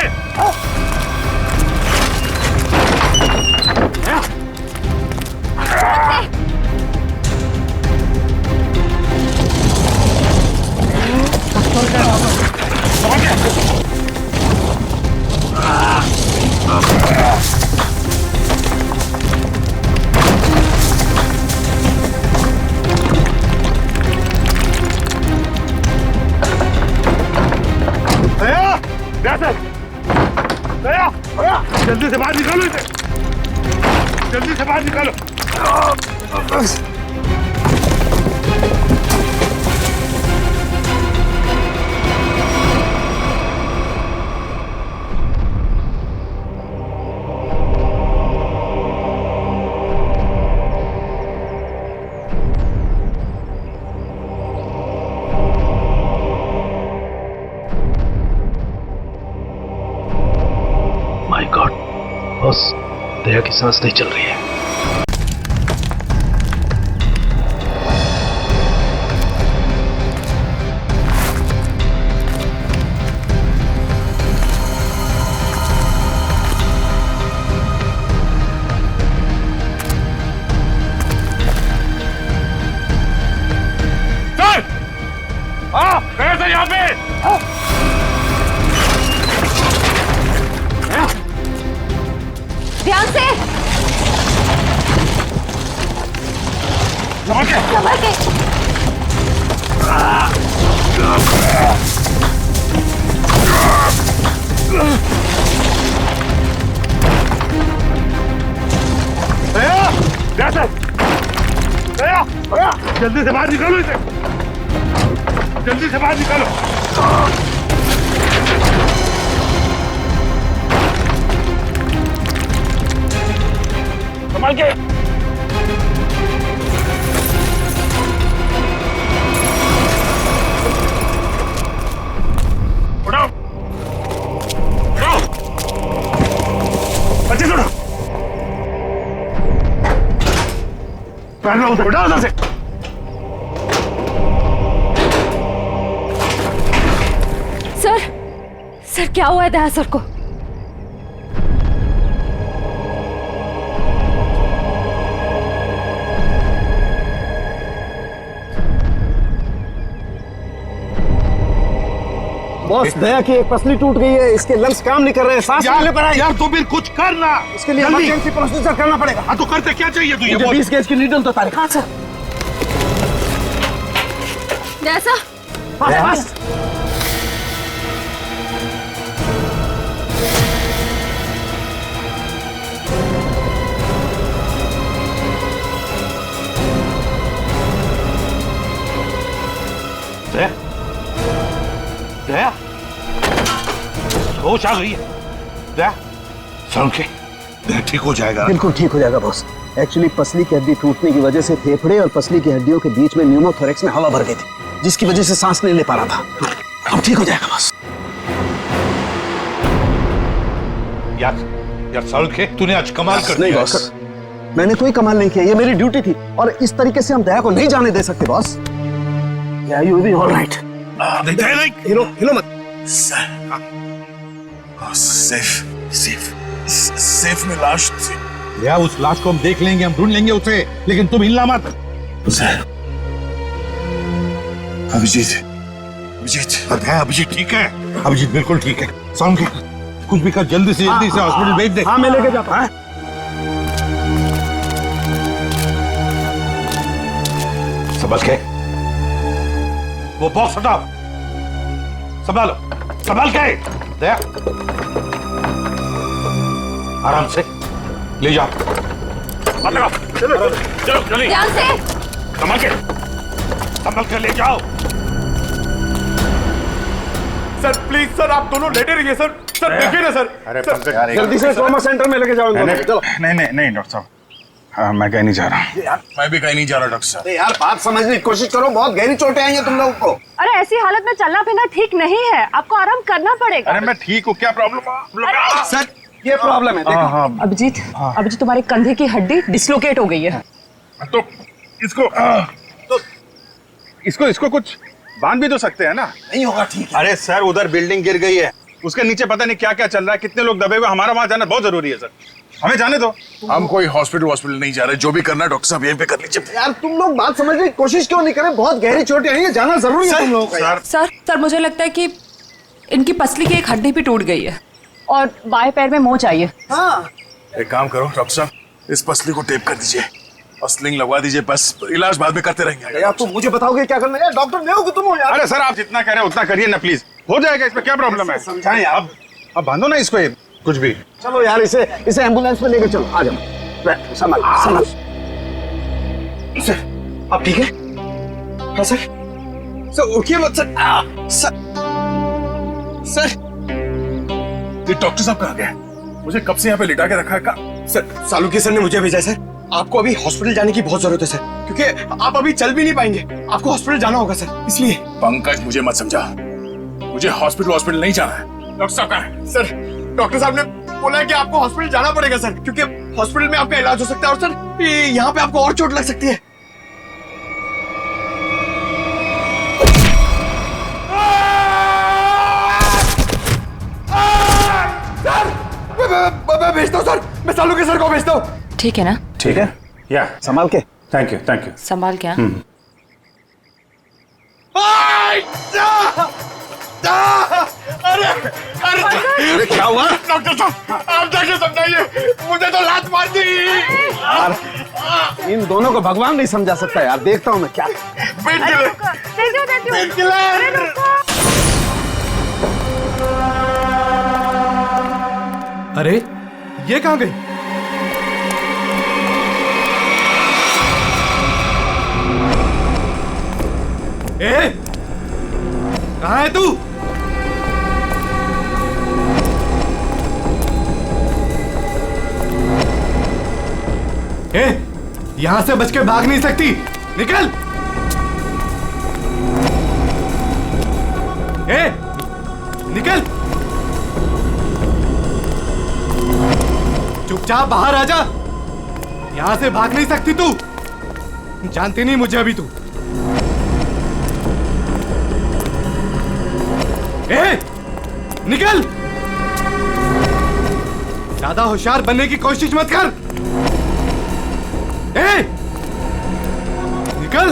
Speaker 14: जल्दी से बाहर निकालो इसे, जल्दी से बाहर निकालो।
Speaker 15: माय गॉड बॉस, दया की सांस नहीं चल रही है।
Speaker 14: सर यहाँ पे
Speaker 16: ध्यान से संभल के
Speaker 14: जल्दी से बाहर निकालो इसे, जल्दी से बाहर निकालो। संभाल के उठाओ, उठाओ, बच्चे उठाओ, उठाओ उधर से।
Speaker 16: सर क्या हुआ है दया सर को?
Speaker 3: बॉस, दया की एक पसली टूट गई है, इसके लंग्स काम नहीं कर रहे हैं, सांस लेने पर आई।
Speaker 14: यार तो फिर कुछ करना,
Speaker 3: इसके लिए इमरजेंसी प्रोसीजर करना पड़ेगा।
Speaker 14: हाँ तो करते क्या चाहिए तुझे?
Speaker 3: 20 गैस की नीडल तो तारीख। हाँ सर।
Speaker 16: दया सर
Speaker 3: बस
Speaker 14: दया, दया, होश आ गई है। दया, समझे, दया ठीक हो जाएगा।
Speaker 3: बिल्कुल ठीक हो जाएगा बॉस। एक्चुअली पसली की हड्डी टूटने की वजह से फेफड़े और पसली की हड्डियों के बीच में न्यूमोथोरेक्स में हवा भर गई थी, जिसकी वजह से सांस नहीं ले पा रहा था। अब ठीक हो जाएगा बॉस।
Speaker 14: यार समझे, तूने आज कमाल कर दिया।
Speaker 3: नहीं बॉस, मैंने कोई कमाल नहीं किया, ये मेरी ड्यूटी थी और इस तरीके से हम दया को नहीं जाने दे सकते boss. Yeah, you will be all right. हिलो मत।
Speaker 14: सेफ में लाश थी। या उस लाश को हम देख लेंगे, हम ढूंढ लेंगे उसे, लेकिन तुम हिलना मत। अभिजीत ठीक है, अभिजीत बिल्कुल ठीक है। समझ के कुछ भी कर, जल्दी से हॉस्पिटल भेज दे।
Speaker 3: हाँ मैं लेके जाता हूँ।
Speaker 14: समझ के वो बॉक्स हटाओ, संभालो। संभाल के दया, आराम से ले जाओ। मत लगाओ, चलो चलो जल्दी,
Speaker 16: ध्यान से।
Speaker 14: संभाल के ले जाओ।
Speaker 1: सर प्लीज सर, आप दोनों लेटे रहिए सर। सर देखिए ना सर।
Speaker 14: अरे
Speaker 1: सर,
Speaker 14: जल्दी से ट्रॉमा सेंटर में लेके जाओ।
Speaker 13: नहीं डॉक्टर साहब, हाँ, मैं कहीं नहीं जा रहा।
Speaker 7: मैं भी कहीं नहीं जा रहा डॉक्टर साहब।
Speaker 3: यार बात समझने की कोशिश करो, बहुत गहरी चोटें आई हैं तुम लोगों को।
Speaker 2: अरे ऐसी हालत में चलना फिरना ठीक नहीं है, आपको आराम करना पड़ेगा।
Speaker 14: अरे मैं ठीक हूँ, क्या प्रॉब्लम है?
Speaker 3: सर ये प्रॉब्लम है, देखो।
Speaker 2: अभिजीत तुम्हारे कंधे की हड्डी डिसलोकेट हो गई है।
Speaker 14: तो इसको कुछ बांध भी तो सकते हैं ना?
Speaker 3: नहीं होगा ठीक है।
Speaker 13: अरे सर, उधर बिल्डिंग गिर गई है, उसके नीचे पता नहीं क्या क्या चल रहा है, कितने लोग दबे हुए, हमारा वहां जाना बहुत जरूरी है सर, हमें जाने दो।
Speaker 7: हम कोई हॉस्पिटल नहीं जा रहे, जो भी करना है डॉक्टर साहब यहीं पे कर लीजिए।
Speaker 3: यार तुम लोग बात समझने की कोशिश क्यों नहीं करें? बहुत गहरी चोटें आई हैं, जाना जरूरी है तुम लोगों का। यार
Speaker 2: सर मुझे लगता है कि इनकी पसली की एक हड्डी भी टूट गई है और बाएं पैर में मोच आई है।
Speaker 3: हाँ
Speaker 7: एक काम करो डॉक्टर साहब, इस पसली को टेप कर दीजिए और स्लिंग लगवा दीजिए, बस इलाज बाद में करते रहेंगे।
Speaker 3: यार तुम मुझे बताओगे क्या करना है? यार डॉक्टर नहीं हो कि तुम हो यार।
Speaker 13: अरे सर, आप जितना कह रहे हैं उतना करिए ना प्लीज, हो जाएगा, इसमें क्या प्रॉब्लम है?
Speaker 3: समझाएं यार।
Speaker 13: अब बांधो ना इसको, ये कुछ भी।
Speaker 3: चलो यार, इसे एम्बुलेंस में लेकर चलो, आ जाओ। संभाल। सर आप ठीक है? हाँ सर उठिए मत सर। सर
Speaker 7: ये डॉक्टर साहब कहाँ गए? मुझे कब से यहाँ पे लिटा के रखा है का?
Speaker 3: सर सालुकी सर ने मुझे भेजा है सर, आपको अभी हॉस्पिटल जाने की बहुत जरूरत है सर, क्योंकि आप अभी चल भी नहीं पाएंगे, आपको हॉस्पिटल जाना होगा सर, इसलिए।
Speaker 7: पंकज मुझे मत समझा, मुझे हॉस्पिटल नहीं जाना है। डॉक्टर साहब कहाँ है?
Speaker 3: सर डॉक्टर साहब ने बोला है कि आपको हॉस्पिटल जाना पड़ेगा सर, क्योंकि हॉस्पिटल में आपका इलाज हो सकता है और सर यहाँ पे आपको और चोट लग सकती है। मैं भेजता हूँ सर, मैं सालू के सर को भेजता हूँ।
Speaker 2: ठीक है ना?
Speaker 13: ठीक है, या संभाल के। थैंक यू
Speaker 2: संभाल क्या?
Speaker 3: अरे क्या हुआ? डॉक्टर साहब आप जाके समझाइए, मुझे तो लात मार दी। इन दोनों को भगवान नहीं समझा सकता यार, देखता हूँ मैं क्या।
Speaker 9: अरे ये कहाँ गई? कहाँ है तू? यहां से बच के भाग नहीं सकती, निकल। निकल, चुपचाप बाहर आ जा, यहां से भाग नहीं सकती तू, जानती नहीं मुझे अभी तू। निकल, ज्यादा होशियार बनने की कोशिश मत कर। निकल।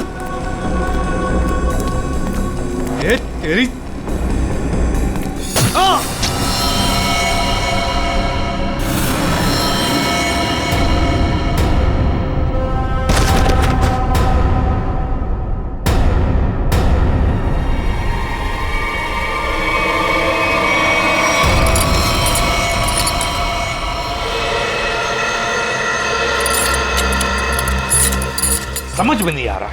Speaker 9: तेरी
Speaker 14: समझ में नहीं आ रहा,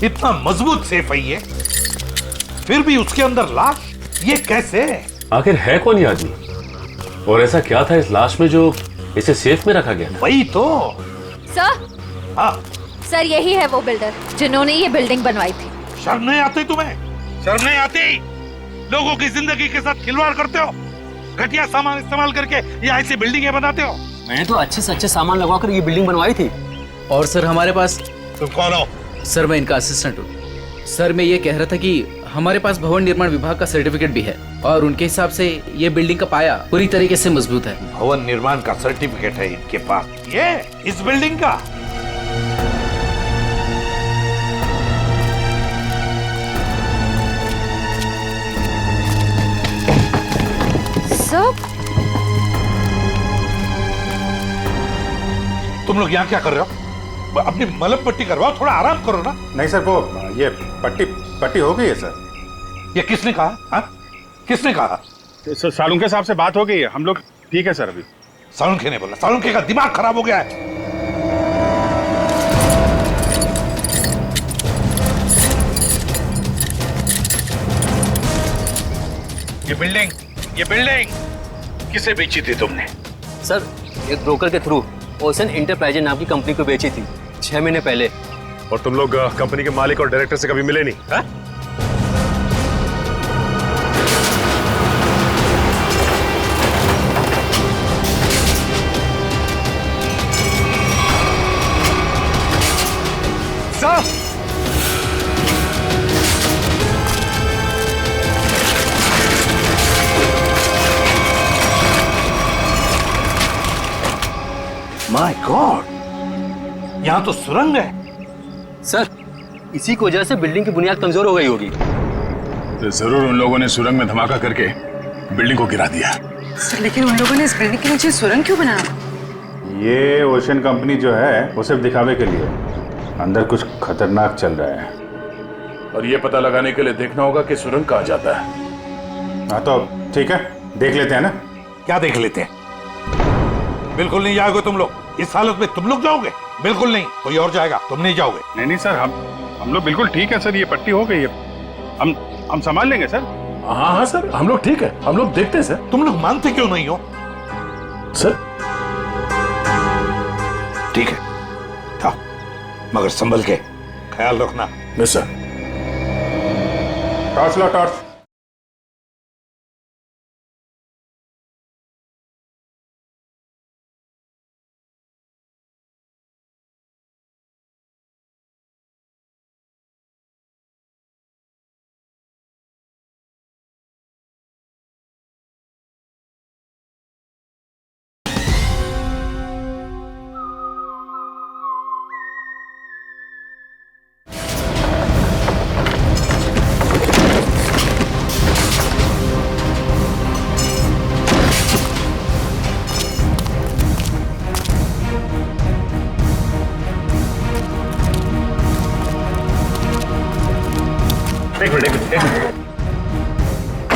Speaker 14: इतना मजबूत सेफ है ये, फिर भी उसके अंदर लाश, ये कैसे?
Speaker 8: आखिर है कौन ये आदमी और ऐसा क्या था इस लाश में जो इसे सेफ में रखा गया?
Speaker 14: वही तो।
Speaker 16: सर,
Speaker 14: हाँ
Speaker 16: सर यही है वो बिल्डर जिन्होंने ये बिल्डिंग बनवाई थी।
Speaker 14: शर्म नहीं आती तुम्हें? शर्म नहीं आती? लोगों की जिंदगी के साथ खिलवाड़ करते हो, घटिया सामान इस्तेमाल करके यहाँ ऐसी बिल्डिंगें बनाते हो।
Speaker 11: मैंने तो अच्छे से अच्छे सामान लगवाकर ये बिल्डिंग बनवाई थी। और सर हमारे पास।
Speaker 14: तुम कौन हो?
Speaker 11: सर मैं इनका असिस्टेंट हूँ। सर मैं ये कह रहा था कि हमारे पास भवन निर्माण विभाग का सर्टिफिकेट भी है और उनके हिसाब से ये बिल्डिंग का पाया पूरी तरीके से मजबूत है।
Speaker 14: भवन निर्माण का सर्टिफिकेट है इनके पास? ये इस बिल्डिंग का?
Speaker 16: सर
Speaker 14: तुम लोग यहाँ क्या कर रहे हो? अपनी मलम पट्टी करवाओ, थोड़ा आराम करो ना।
Speaker 13: नहीं सर, वो ये पट्टी हो गई है सर।
Speaker 14: ये किसने कहा? हाँ, किसने कहा?
Speaker 13: सालुंखे साहब से बात हो गई है, हम लोग ठीक है सर अभी।
Speaker 14: सालुंखे ने बोला? सालुंखे का दिमाग खराब हो गया है। ये बिल्डिंग किसे बेची थी तुमने?
Speaker 5: सर एक ब्रोकर के थ्रू ओशन इंटरप्राइजेज नाम की कंपनी को बेची थी 6 महीने पहले।
Speaker 8: और तुम लोग कंपनी के मालिक और डायरेक्टर से कभी मिले नहीं? हा?
Speaker 14: माय गॉड, यहाँ तो सुरंग है।
Speaker 5: सर इसी की वजह से बिल्डिंग की बुनियाद कमजोर हो गई होगी।
Speaker 7: तो जरूर उन लोगों ने सुरंग में धमाका करके बिल्डिंग को गिरा दिया।
Speaker 6: सर लेकिन उन लोगों ने इस बिल्डिंग के नीचे सुरंग क्यों बनाया?
Speaker 7: ये ओशन कंपनी जो है वो सिर्फ दिखावे के लिए, अंदर कुछ खतरनाक चल रहा है और ये पता लगाने के लिए देखना होगा कि सुरंग कहाँ जाता है।
Speaker 13: हाँ तो ठीक है, देख लेते हैं ना।
Speaker 14: क्या देख लेते हैं? बिल्कुल नहीं जाओगे तुम लोग। इस हालत में तुम लोग जाओगे? बिल्कुल नहीं, कोई और जाएगा, तुम नहीं जाओगे।
Speaker 13: नहीं सर, हम लोग बिल्कुल ठीक है सर, ये पट्टी हो गई है, हम संभाल लेंगे सर।
Speaker 7: हाँ सर, हम लोग ठीक है, हम लोग देखते हैं सर।
Speaker 14: तुम लोग मानते क्यों नहीं हो?
Speaker 7: सर
Speaker 14: ठीक है, था मगर संभल के ख्याल रखना।
Speaker 7: Yes sir. टॉर्च लो, टॉर्च।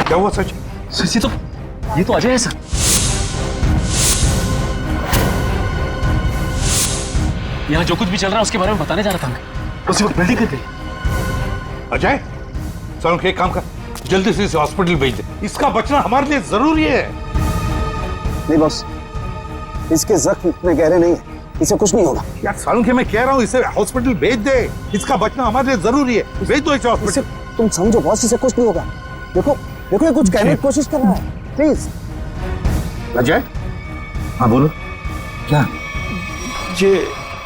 Speaker 14: क्या हुआ सच?
Speaker 5: ये तो अजय है सर। यहाँ जो कुछ भी चल रहा है उसके बारे में बताने जा रहा था मैं। उसी वक्त बिल्डिंग गई।
Speaker 14: अजय, चलो एक काम कर, जल्दी से इसे हॉस्पिटल भेज दे। इसका बचना हमारे लिए जरूरी है।
Speaker 17: नहीं बॉस, इसके जख्म इतने गहरे नहीं है, इसे कुछ नहीं होगा।
Speaker 14: यार सालुंखे, मैं कह रहा हूँ इसे हॉस्पिटल भेज दे। इसका बचना हमारे लिए जरूरी है। भेज दो इसे हॉस्पिटल।
Speaker 17: तुम समझो बॉस, इसे कुछ नहीं होगा। देखो देखो, ये कुछ कहने की कोशिश कर रहा है। प्लीज
Speaker 14: अजय।
Speaker 17: हाँ बोलो। क्या?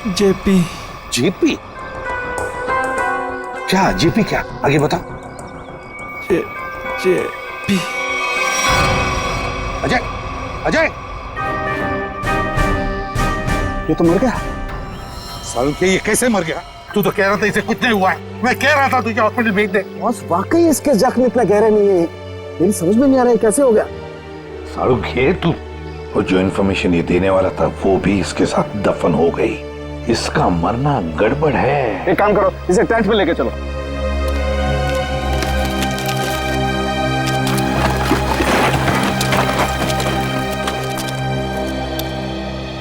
Speaker 14: जेपी। जेपी क्या? जेपी क्या? आगे बताओ। जेपी। अजय, अजय,
Speaker 17: ये तो मर गया।
Speaker 14: सालुंखे, ये कैसे मर गया? तू तो कह रहा था इसे कुछ नहीं हुआ है। मैं कह रहा था तुझे हॉस्पिटल भेज दे।
Speaker 17: बॉस वाकई इसके जख्म इतना गहरे नहीं है, मेरी समझ में नहीं आ रहा है कैसे हो गया।
Speaker 14: सालुंखे, तू वो जो इन्फॉर्मेशन ये देने वाला था वो भी इसके साथ दफन हो गई। इसका मरना गड़बड़ है।
Speaker 17: एक काम करो, इसे टेंट में लेके चलो।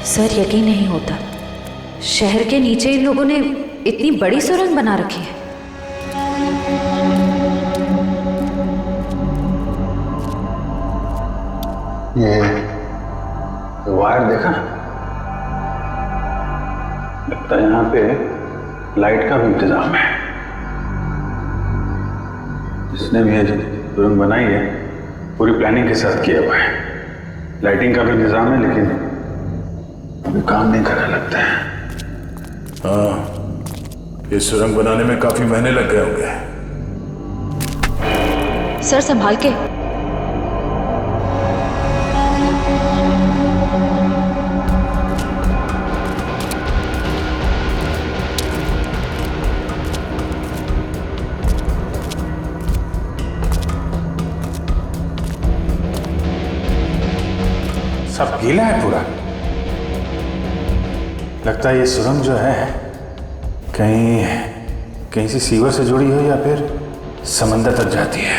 Speaker 16: सर यकीन नहीं होता, शहर के नीचे इन लोगों ने इतनी बड़ी सुरंग बना रखी है।
Speaker 7: ये वायर देखा? लगता है यहाँ पे लाइट का भी इंतजाम है। जिसने भी ये सुरंग बनाई है पूरी प्लानिंग के साथ किया हुआ है। लाइटिंग का भी इंतजाम है, लेकिन अभी काम नहीं कर रहा लगता है। हाँ, ये सुरंग बनाने में काफी महीने लग गए होंगे।
Speaker 16: सर संभाल के।
Speaker 13: सब गीला है पूरा। लगता है ये सुरंग जो है कहीं से सीवर से जुड़ी हो या फिर समंदर तक जाती है।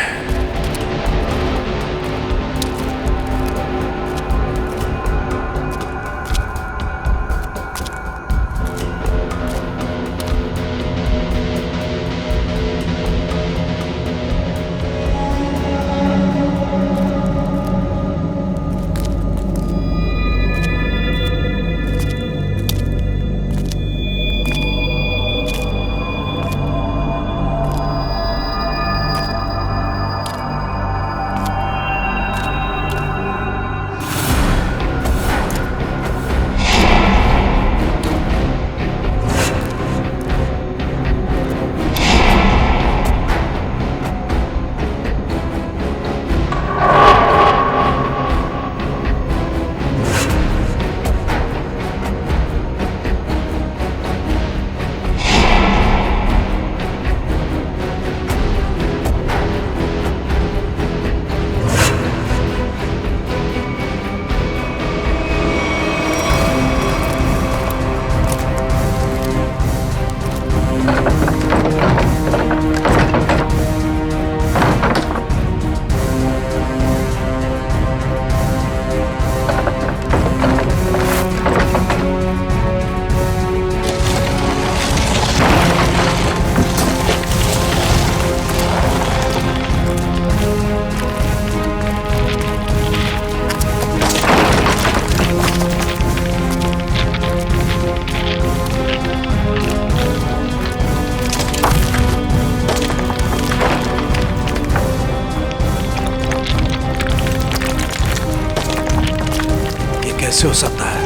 Speaker 15: कैसे हो सकता है?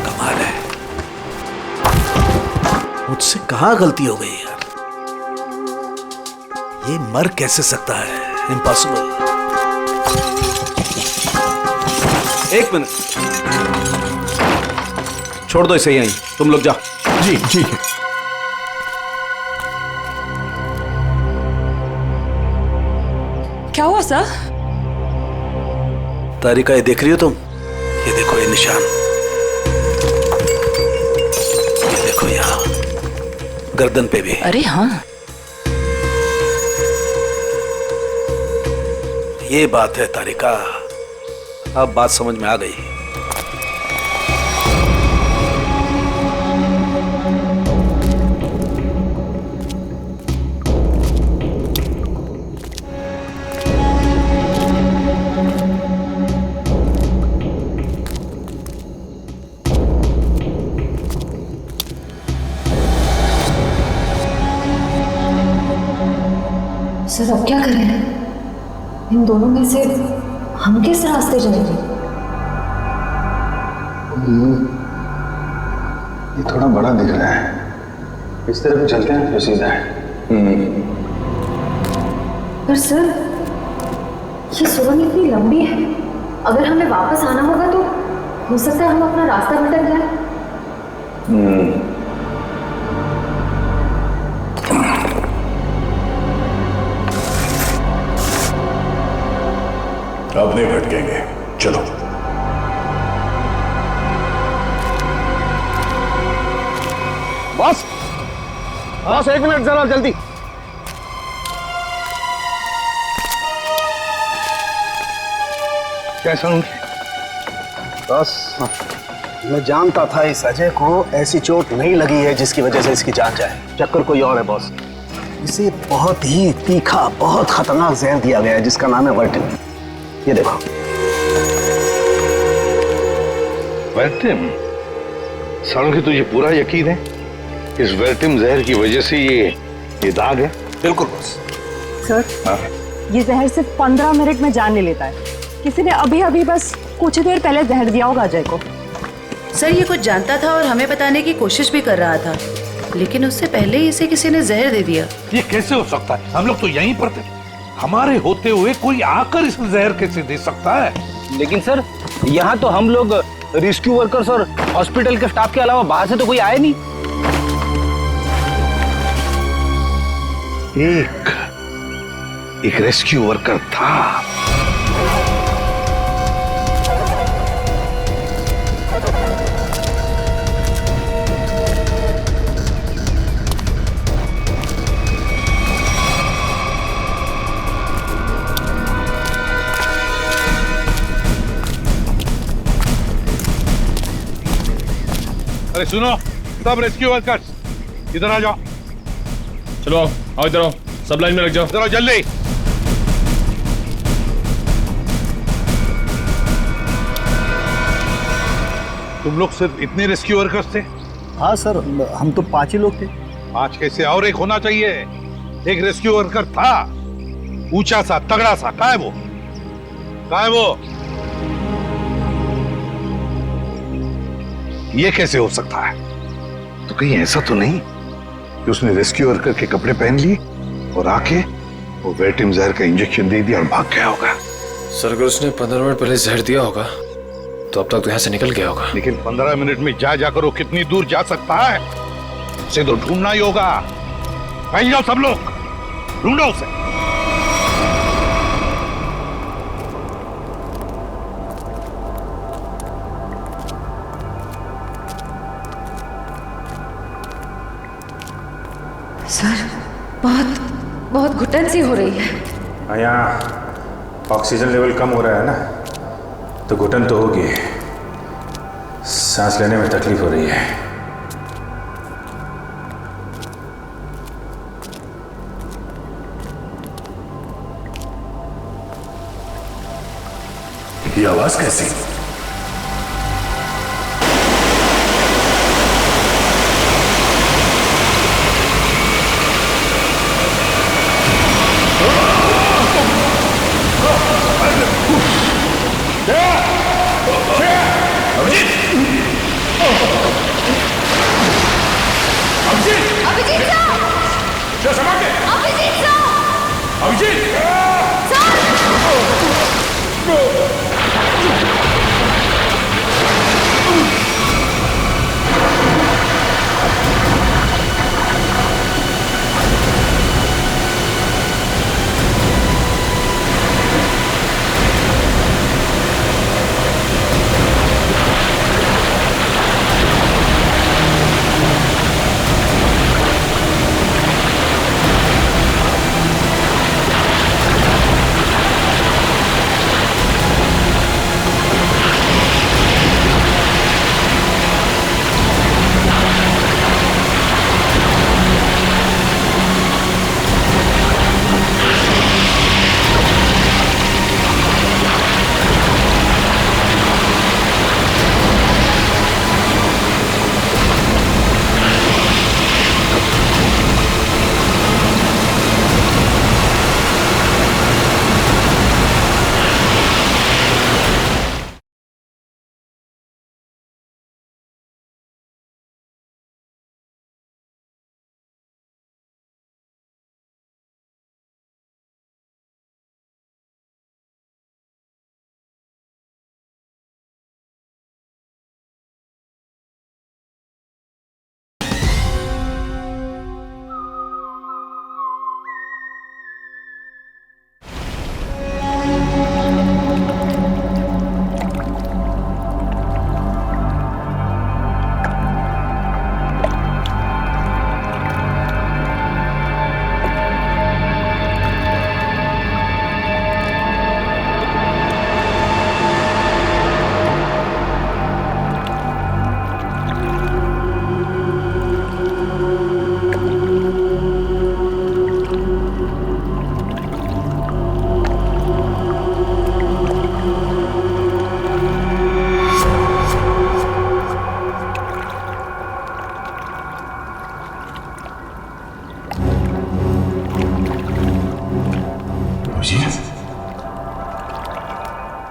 Speaker 15: कमाल है, मुझसे कहाँ गलती हो गई यार। ये मर कैसे सकता है? इम्पॉसिबल।
Speaker 18: एक मिनट, छोड़ दो इसे यहीं, तुम लोग जाओ।
Speaker 15: जी ठीक है।
Speaker 2: क्या हुआ सर?
Speaker 15: तारिका, ये देख रही हो तुम? ये देखो ये निशान, ये देखो यहाँ गर्दन पे भी।
Speaker 16: अरे हाँ,
Speaker 15: ये बात है तारिका, अब बात समझ में आ गई।
Speaker 16: सर अब क्या करें? इन दोनों में से हम किस रास्ते जाएंगे?
Speaker 17: ये थोड़ा बड़ा दिख रहा है, इस तरफ भी चलते हैं, जो सीधा है।
Speaker 16: पर सर ये सुरंग इतनी लंबी है, अगर हमें वापस आना होगा तो हो सकता है हम अपना रास्ता भटक जाए।
Speaker 7: अब नहीं भटकेंगे, चलो।
Speaker 3: बॉस, बॉस एक मिनट जरा जल्दी।
Speaker 17: कैसा हूँ बस? मैं जानता था इस अजय को ऐसी चोट नहीं लगी है जिसकी वजह से इसकी जान जाए। चक्कर कोई और है बॉस। इसे बहुत ही तीखा, बहुत खतरनाक जहर दिया गया है जिसका नाम है वर्टिन। ये देखो।
Speaker 14: वर्टिम? सालों तुझे पूरा यकीन है इस वर्टिम जहर की वजह से ये दाग है?
Speaker 17: बिल्कुल बॉस।
Speaker 19: सर, ये जहर सिर्फ 15 मिनट में जान ले लेता है। किसी ने अभी अभी बस कुछ देर पहले जहर दिया होगा अजय को।
Speaker 20: सर ये कुछ जानता था और हमें बताने की कोशिश भी कर रहा था, लेकिन उससे पहले ही इसे किसी ने जहर दे दिया।
Speaker 14: ये कैसे हो सकता है? हम लोग तो यहीं पर थे, हमारे होते हुए कोई आकर इस जहर कैसे दे सकता है?
Speaker 18: लेकिन सर यहाँ तो हम लोग रेस्क्यू वर्कर्स और हॉस्पिटल के स्टाफ के अलावा बाहर से तो कोई आए नहीं।
Speaker 14: एक रेस्क्यू वर्कर था। अरे सुनो सब रेस्क्यू वर्कर्स, इधर आ जाओ।
Speaker 8: चलो आओ इधर आओ, सब लाइन में लग जाओ।
Speaker 14: चलो जल्दी। तुम लोग सिर्फ इतने रेस्क्यू वर्कर्स थे?
Speaker 17: हाँ सर, हम तो 5 ही लोग थे।
Speaker 14: 5 कैसे? और एक होना चाहिए। एक रेस्क्यू वर्कर था, ऊंचा सा, तगड़ा सा। कहाँ है वो? कहाँ है वो? ये कैसे हो सकता है? तो कहीं ऐसा तो नहीं कि उसने रेस्क्यू वर्कर के कपड़े पहन लिए और आके वो वर्टिम जहर का इंजेक्शन दे दिया और भाग गया होगा?
Speaker 5: सर अगर उसने 15 मिनट पहले जहर दिया होगा तो अब तक तो यहाँ से निकल गया होगा।
Speaker 14: लेकिन 15 मिनट में जाकर वो कितनी दूर जा सकता है? उसे तो ढूंढना ही होगा। कहीं जाओ सब लोग, ढूंढो उसे।
Speaker 16: सर बहुत बहुत घुटन सी हो रही है।
Speaker 7: यहाँ ऑक्सीजन लेवल कम हो रहा है ना, तो घुटन तो होगी, सांस लेने में तकलीफ हो रही है। ये आवाज कैसी?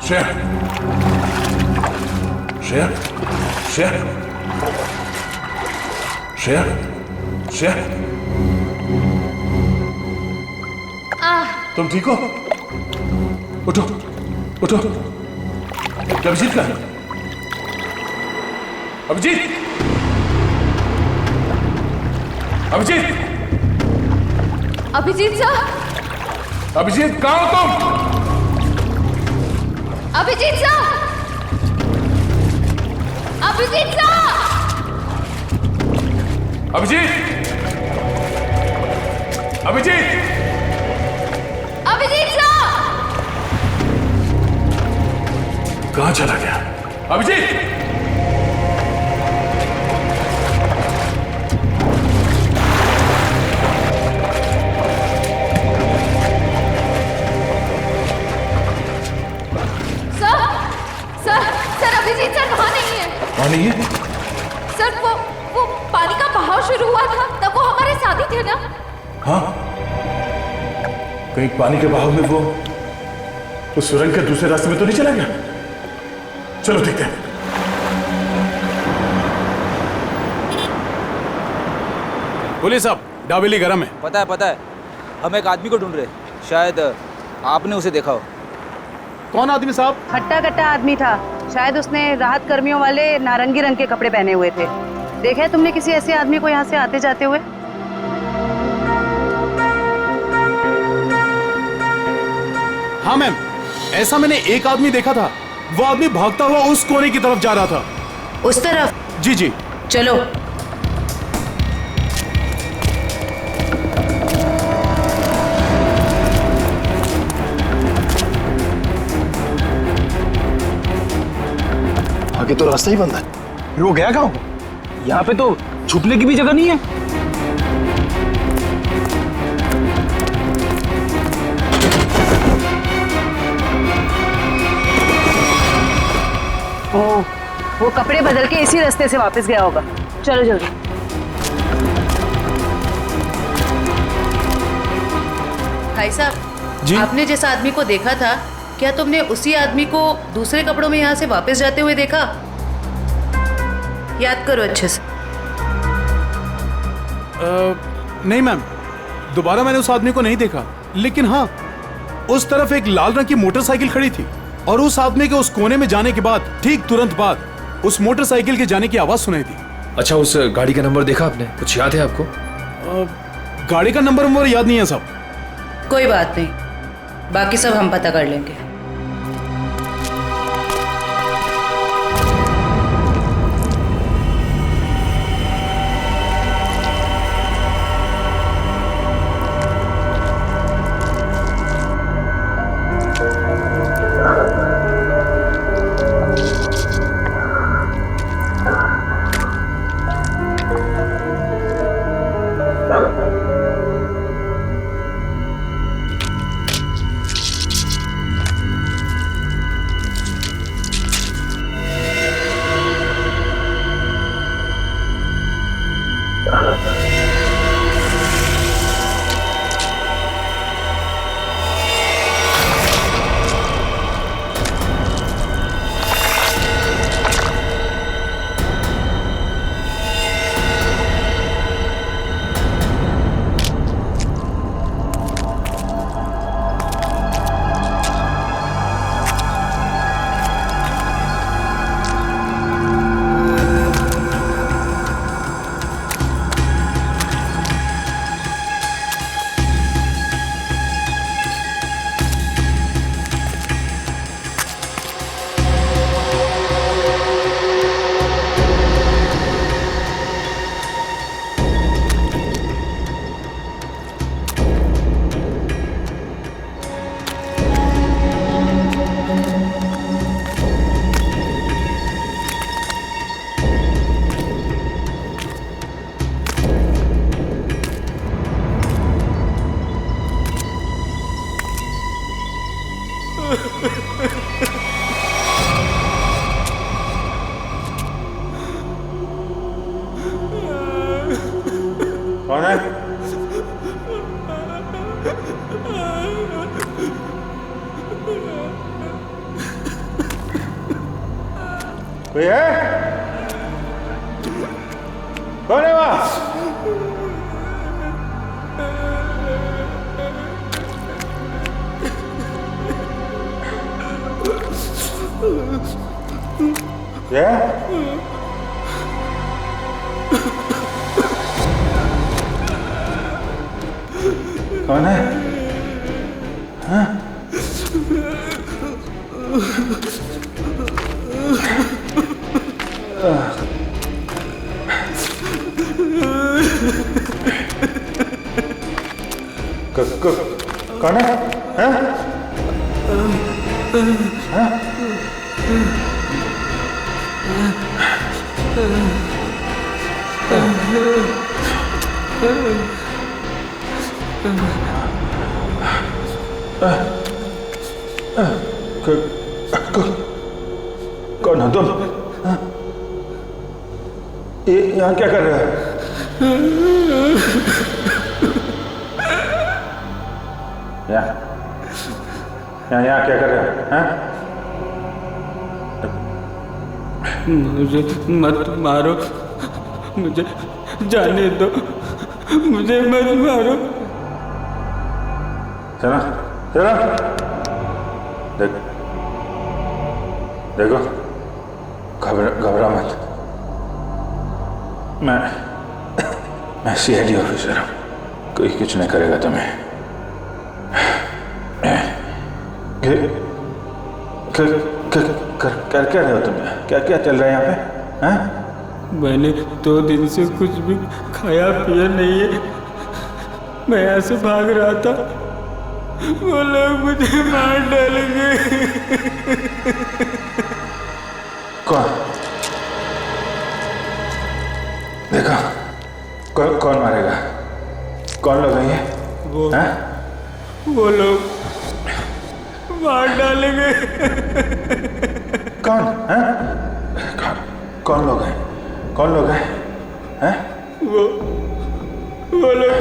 Speaker 7: श्रेया, श्रेया, श्रेया, श्रेया, श्रेया, तुम ठीक हो? उठो, उठो। अभिजीत का? अभिजीत, अभिजीत,
Speaker 16: अभिजीत साहब,
Speaker 7: अभिजीत कहाँ हो तुम?
Speaker 16: अभिजीत साहब, अभिजीत साहब,
Speaker 7: अभिजीत, अभिजीत,
Speaker 16: अभिजीत साहब,
Speaker 7: कहाँ चला गया? अभिजीत,
Speaker 16: सर अभिजीत सर वहाँ नहीं है।
Speaker 7: वहाँ नहीं है?
Speaker 16: सर वो पानी का बहाव शुरू हुआ था तब वो हमारे साथ ही थे ना।
Speaker 7: हाँ, कहीं पानी के बहाव में वो उस सुरंग के दूसरे रास्ते में तो नहीं चला गया? चलो देखते हैं।
Speaker 18: पुलिस साहब, डाबेली गरम है।
Speaker 11: पता है हम एक आदमी को ढूंढ रहे, शायद आपने उसे देखा हो।
Speaker 18: कौन आदमी साहब?
Speaker 21: हट्टा कट्टा आदमी था, शायद उसने राहत कर्मियों वाले नारंगी रंग के कपड़े पहने हुए थे। देखा है तुमने किसी ऐसे आदमी को यहाँ से आते जाते हुए?
Speaker 18: हाँ मैम, ऐसा मैंने एक आदमी देखा था। वो आदमी भागता हुआ उस कोने की तरफ जा रहा था।
Speaker 20: उस तरफ?
Speaker 18: जी जी।
Speaker 20: चलो।
Speaker 17: आगे तो रास्ता ही बंद है। फिर वो गया कहाँ? यहाँ पे तो छुपने की भी जगह नहीं है।
Speaker 21: वो कपड़े बदल के इसी रास्ते से वापस गया होगा। चलो जल्दी।
Speaker 20: भाई साहब, आपने जिस आदमी को देखा था, क्या तुमने उसी आदमी को दूसरे कपड़ों में यहाँ से वापस जाते हुए देखा? याद करो अच्छे से।
Speaker 18: नहीं मैम, दोबारा मैंने उस आदमी को नहीं देखा, लेकिन हाँ, उस तरफ एक लाल रंग की मोटरसाइकिल खड़ी थी और उस आदमी के उस कोने में जाने के बाद ठीक तुरंत बाद उस मोटरसाइकिल के जाने की आवाज सुनाई दी।
Speaker 5: अच्छा, उस गाड़ी का नंबर देखा आपने? कुछ याद है आपको?
Speaker 18: गाड़ी का नंबर याद नहीं है साहब।
Speaker 20: कोई बात नहीं, बाकी सब हम पता कर लेंगे।
Speaker 7: कौन है?
Speaker 14: कोई है? कौन है वहां? क्या? कौन है? हाँ? कौन है? हाँ? हाँ? कौन हो तुम? ये यहाँ क्या कर रहे हो? यहाँ क्या कर रहे हो? हाँ?
Speaker 10: मुझे मत मारो, मुझे जाने दो, मुझे मत मारो।
Speaker 14: चलो चलो, देखो घबरा मत। मैं सीआईडी ऑफिसर हूँ, कोई कुछ नहीं करेगा तुम्हें। कर क्या रहे हो तुम? क्या चल रहा है यहाँ पे? हाँ?
Speaker 10: मैंने 2 दिन से कुछ भी खाया पिया नहीं है। मैं यहाँ से भाग रहा था, वो लोग मुझे मार डालेंगे।
Speaker 14: कौन? देखो कौन मारेगा? कौन लोग हैं ये?
Speaker 10: वो लोग मार डालेंगे।
Speaker 14: कौन? हाँ? कौन लोग हैं? कौन लोग हैं? हैं?
Speaker 10: वो लोग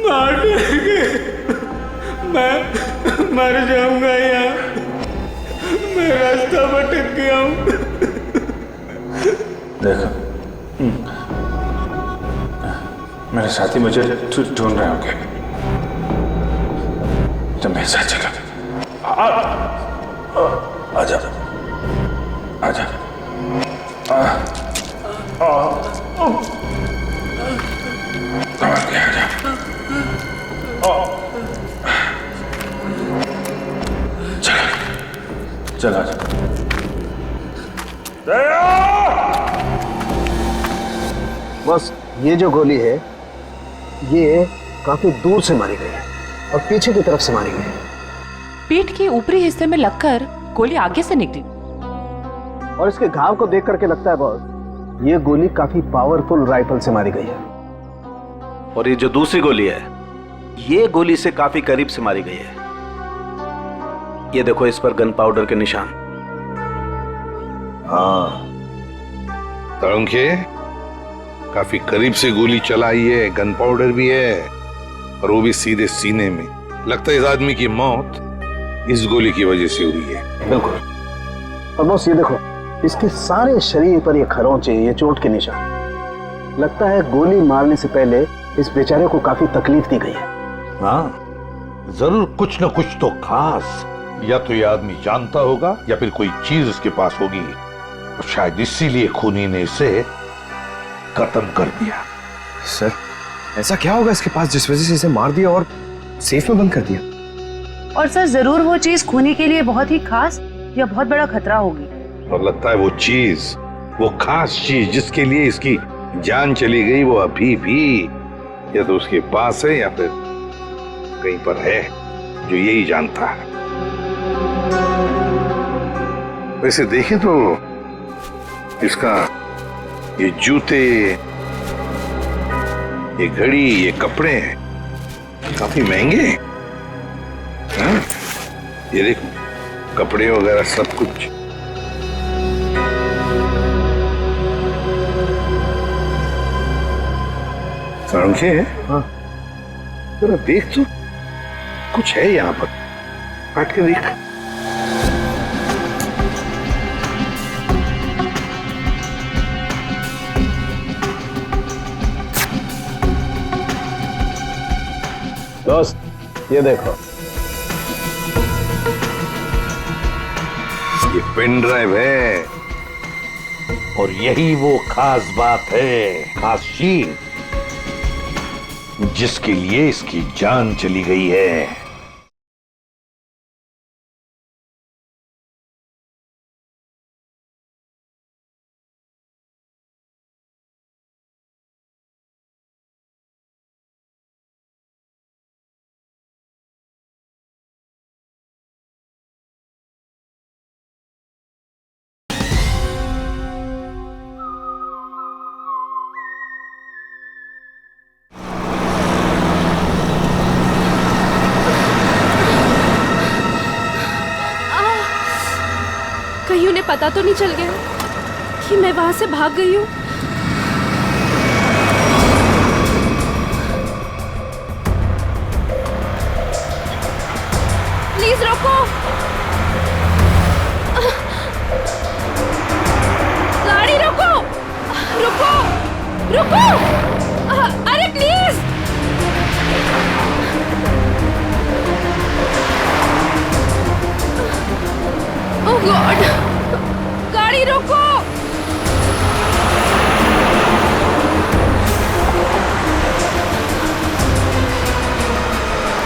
Speaker 10: मार देंगे। मैं मर जाऊंगा यहाँ, मैं रास्ता भटक गया हूँ।
Speaker 14: देखो मेरे साथी मुझे ढूंढ रहे होंगे, तो मेरे साथ चलो। आजा आजा। चलो आजा।
Speaker 17: बस ये जो गोली है ये काफी दूर से मारी गई है और पीछे की तरफ से मारी गई है।
Speaker 19: पीठ के ऊपरी हिस्से में लगकर गोली आगे से निकली।
Speaker 17: और इसके घाव को देख करके लगता है बॉस, ये गोली काफी पावरफुल राइफल से मारी गई है।
Speaker 12: और ये जो दूसरी गोली है, ये गोली से काफी करीब से मारी गई है। ये देखो इस पर गन पाउडर के निशान।
Speaker 14: हाँ तरुणखे, काफी करीब से गोली चलाई है, गन पाउडर भी है, और वो भी सीधे सीने में। लगता है इस आदमी की मौत इस गोली की वजह से हुई है।
Speaker 17: बिल्कुल। और बॉस ये देखो, इसके सारे शरीर पर ये खरोंचे, ये चोट के निशान। लगता है गोली मारने से पहले इस बेचारे को काफी तकलीफ दी गई है।
Speaker 14: हाँ जरूर कुछ न कुछ तो खास, या तो ये आदमी जानता होगा या फिर कोई चीज उसके पास होगी, और शायद इसीलिए खूनी ने इसे खत्म कर दिया।
Speaker 22: सर ऐसा क्या होगा इसके पास जिस वजह से इसे मार दिया और सेफ में बंद कर दिया?
Speaker 21: और सर जरूर वो चीज खूनी के लिए बहुत ही खास या बहुत बड़ा खतरा होगी।
Speaker 14: और लगता है वो चीज, वो खास चीज जिसके लिए इसकी जान चली गई, वो अभी भी या तो उसके पास है या फिर कहीं पर है, जो यही जानता है। वैसे देखें तो इसका ये जूते, ये घड़ी, ये कपड़े काफी महंगे हैं। हाँ? ये देखो कपड़े वगैरह सब कुछ। सारंगे है? हाँ। जरा देख तो, कुछ है यहाँ पर, काट के देख।
Speaker 17: दोस्त ये देखो,
Speaker 14: ये पेन ड्राइव है और यही वो खास बात है, खास चीज जिसके लिए इसकी जान चली गई है।
Speaker 1: कहीं उन्हें पता तो नहीं चल गया कि मैं वहां से भाग गई हूँ? प्लीज रोको, गाड़ी रोको, रुको, रुको, अरे प्लीज। ओह गॉड, गाड़ी रोको।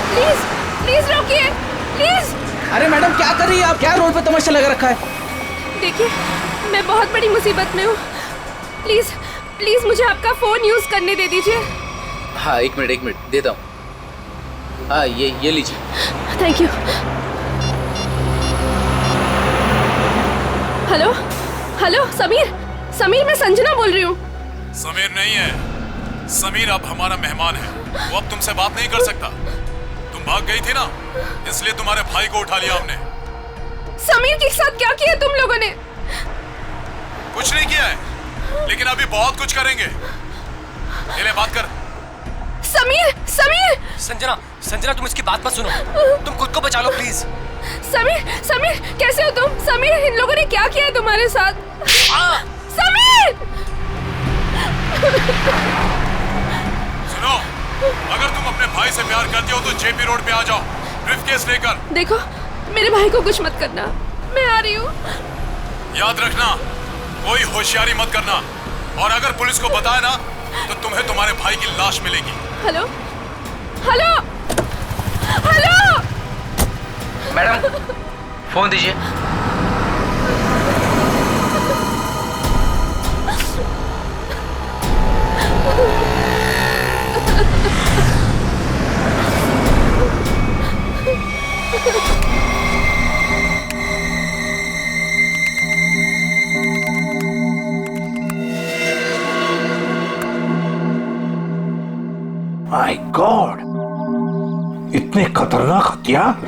Speaker 1: प्लीज प्लीज रोकिए, प्लीज।
Speaker 11: अरे मैडम क्या कर रही है आप? क्या रोड पे तमाशा लगा रखा है?
Speaker 1: देखिए मैं बहुत बड़ी मुसीबत में हूँ, प्लीज प्लीज मुझे आपका फोन यूज करने दे दीजिए।
Speaker 11: हाँ एक मिनट देता हूँ। हाँ ये लीजिए।
Speaker 1: Thank you. Hello hello, Sameer मैं संजना बोल रही हूँ।
Speaker 18: समीर नहीं है, समीर अब हमारा मेहमान है, वो अब तुमसे बात नहीं कर सकता। तुम भाग गई थी ना, इसलिए तुम्हारे भाई को उठा लिया हमने।
Speaker 1: समीर के साथ क्या किया तुम लोगों ने?
Speaker 18: कुछ नहीं किया है, लेकिन अभी बहुत कुछ करेंगे। ले बात कर।
Speaker 1: समीर
Speaker 5: संजना तुम इसकी बात मत सुनो, तुम खुद को बचा लो प्लीज।
Speaker 1: समीर कैसे हो तुम? समीर इन लोगों ने क्या किया है तुम्हारे साथ? समीर
Speaker 18: सुनो, अगर तुम अपने भाई से प्यार करती हो तो जेपी रोड पे आ जाओ, ब्रीफकेस लेकर।
Speaker 1: देखो मेरे भाई को कुछ मत करना, मैं आ रही हूँ।
Speaker 18: याद रखना, कोई होशियारी मत करना, और अगर पुलिस को बताए ना तो तुम्हें तुम्हारे भाई की लाश मिलेगी।
Speaker 1: Hello hello hello,
Speaker 11: madam phone दीजिए।
Speaker 14: माय गॉड, इतने खतरनाक हथियार।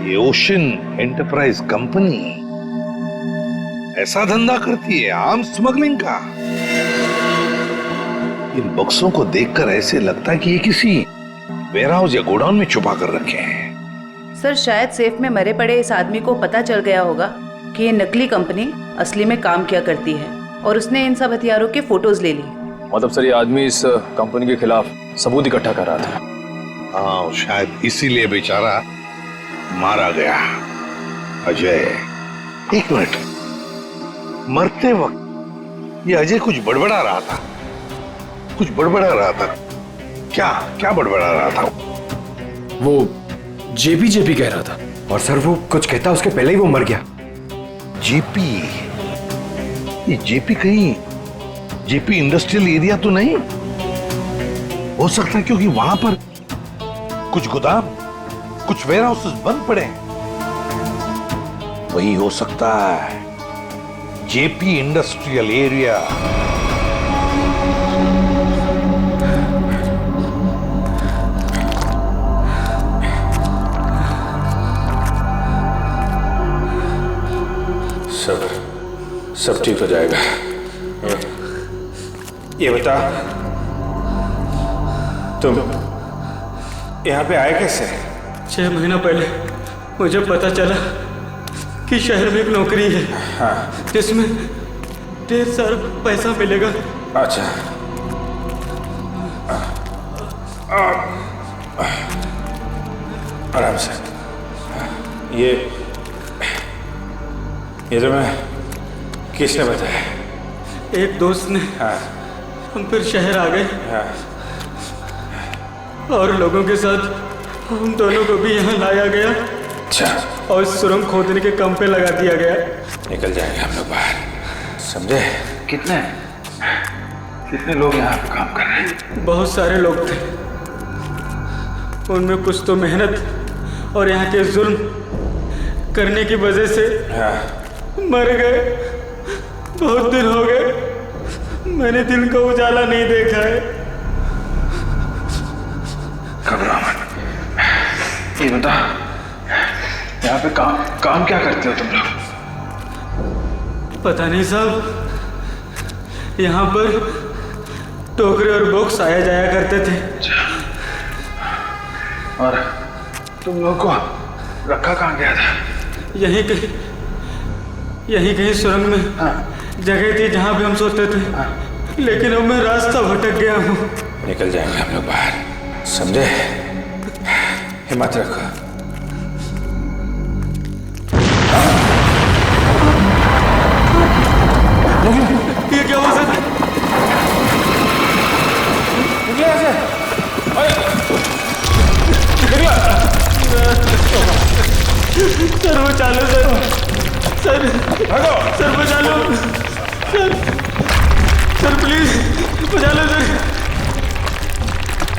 Speaker 14: ये ओशन एंटरप्राइज कंपनी ऐसा धंधा करती है, आर्म्स स्मगलिंग का। इन बक्सों को देखकर ऐसे लगता है कि ये किसी वेयरहाउस या गोडाउन में छुपा कर रखे हैं।
Speaker 20: सर शायद सेफ में मरे पड़े इस आदमी को पता चल गया होगा कि ये नकली कंपनी असली में काम किया करती है, और उसने इन सब हथियारों के फोटोज ले ली।
Speaker 4: मतलब सर ये आदमी इस कंपनी के खिलाफ सबूत इकट्ठा कर रहा था।
Speaker 14: हाँ, शायद इसीलिए बेचारा मारा गया। अजय, एक मिनट, मरते वक्त ये अजय कुछ बड़बड़ा रहा था, कुछ बड़बड़ा रहा था। क्या बड़बड़ा रहा था?
Speaker 4: वो जेपी कह रहा था।
Speaker 22: और सर वो कुछ कहता उसके पहले ही वो मर गया।
Speaker 14: जेपी? ये जेपी कहीं जेपी इंडस्ट्रियल एरिया तो नहीं हो सकता, क्योंकि वहां पर कुछ गोदाम, कुछ वेयरहाउसेस बंद पड़े हैं। वही हो सकता है, जेपी इंडस्ट्रियल एरिया।
Speaker 4: सब ठीक हो जाएगा।
Speaker 10: ये बता, तुम यहाँ पे आए कैसे?
Speaker 23: 6 महीना पहले मुझे पता चला कि शहर में एक नौकरी है,
Speaker 10: हाँ,
Speaker 23: जिसमें ढेर सारा पैसा मिलेगा।
Speaker 10: अच्छा,
Speaker 22: आराम से। ये जो मैं किसने बताया?
Speaker 23: एक दोस्त ने।
Speaker 22: हाँ।
Speaker 23: हम फिर शहर आ गए।
Speaker 22: हाँ।
Speaker 23: और लोगों के साथ हम दोनों को भी यहाँ लाया गया।
Speaker 22: अच्छा।
Speaker 23: और सुरंग खोदने के काम पे लगा दिया गया।
Speaker 22: निकल जाएंगे हम लोग बाहर, समझे? कितने लोग यहाँ पे काम कर रहे हैं?
Speaker 23: बहुत सारे लोग थे। उनमें कुछ तो मेहनत और यहाँ के जुल्म करने की वजह से मर गए। बहुत दिन हो गए मैंने दिन का उजाला नहीं देखा है।
Speaker 22: घबराओ मत। ये बता, यहाँ पे काम क्या करते हो तुम लोग?
Speaker 23: पता नहीं साहब, यहाँ पर टोकरे और बॉक्स आया जाया करते थे।
Speaker 22: और तुम लोग को रखा कहाँ गया था?
Speaker 23: यहीं कहीं सुरंग में जगह थी जहाँ पे हम सोते थे। लेकिन अब मैं रास्ता भटक गया हूँ।
Speaker 22: निकल जाएंगे हम लोग बाहर, समझे? हिम्मत रखो।
Speaker 23: ये क्या हुआ सर?
Speaker 22: निकले ऐसे?
Speaker 23: सर बचा लो सर। सर बचा लो सर प्लीज बचा लो सर।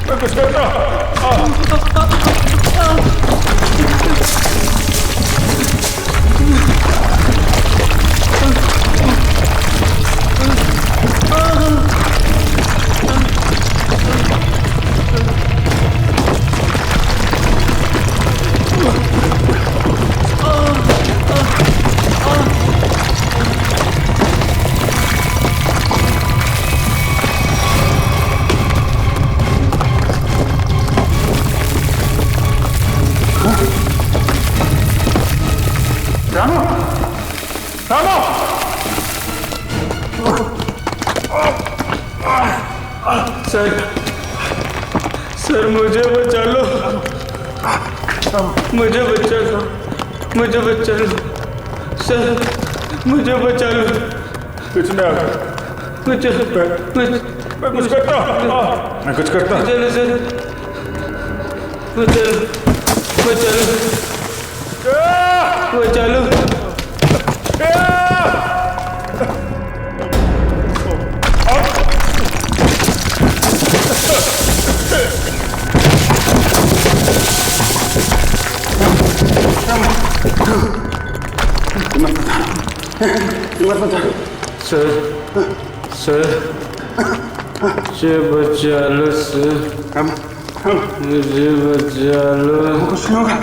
Speaker 22: मैं कुछ करता हूँ।
Speaker 23: सर मुझे बचा लो। मुझे बचा लो सर। मुझे बचा लो।
Speaker 22: कुछ ना, मैं कुछ करता हूँ। मैं कुछ करता हूँ।
Speaker 23: चलो सर, बचा लो। सर मुझे बचा लो सर। मुझे बचा लो।
Speaker 22: कुछ नहीं होगा।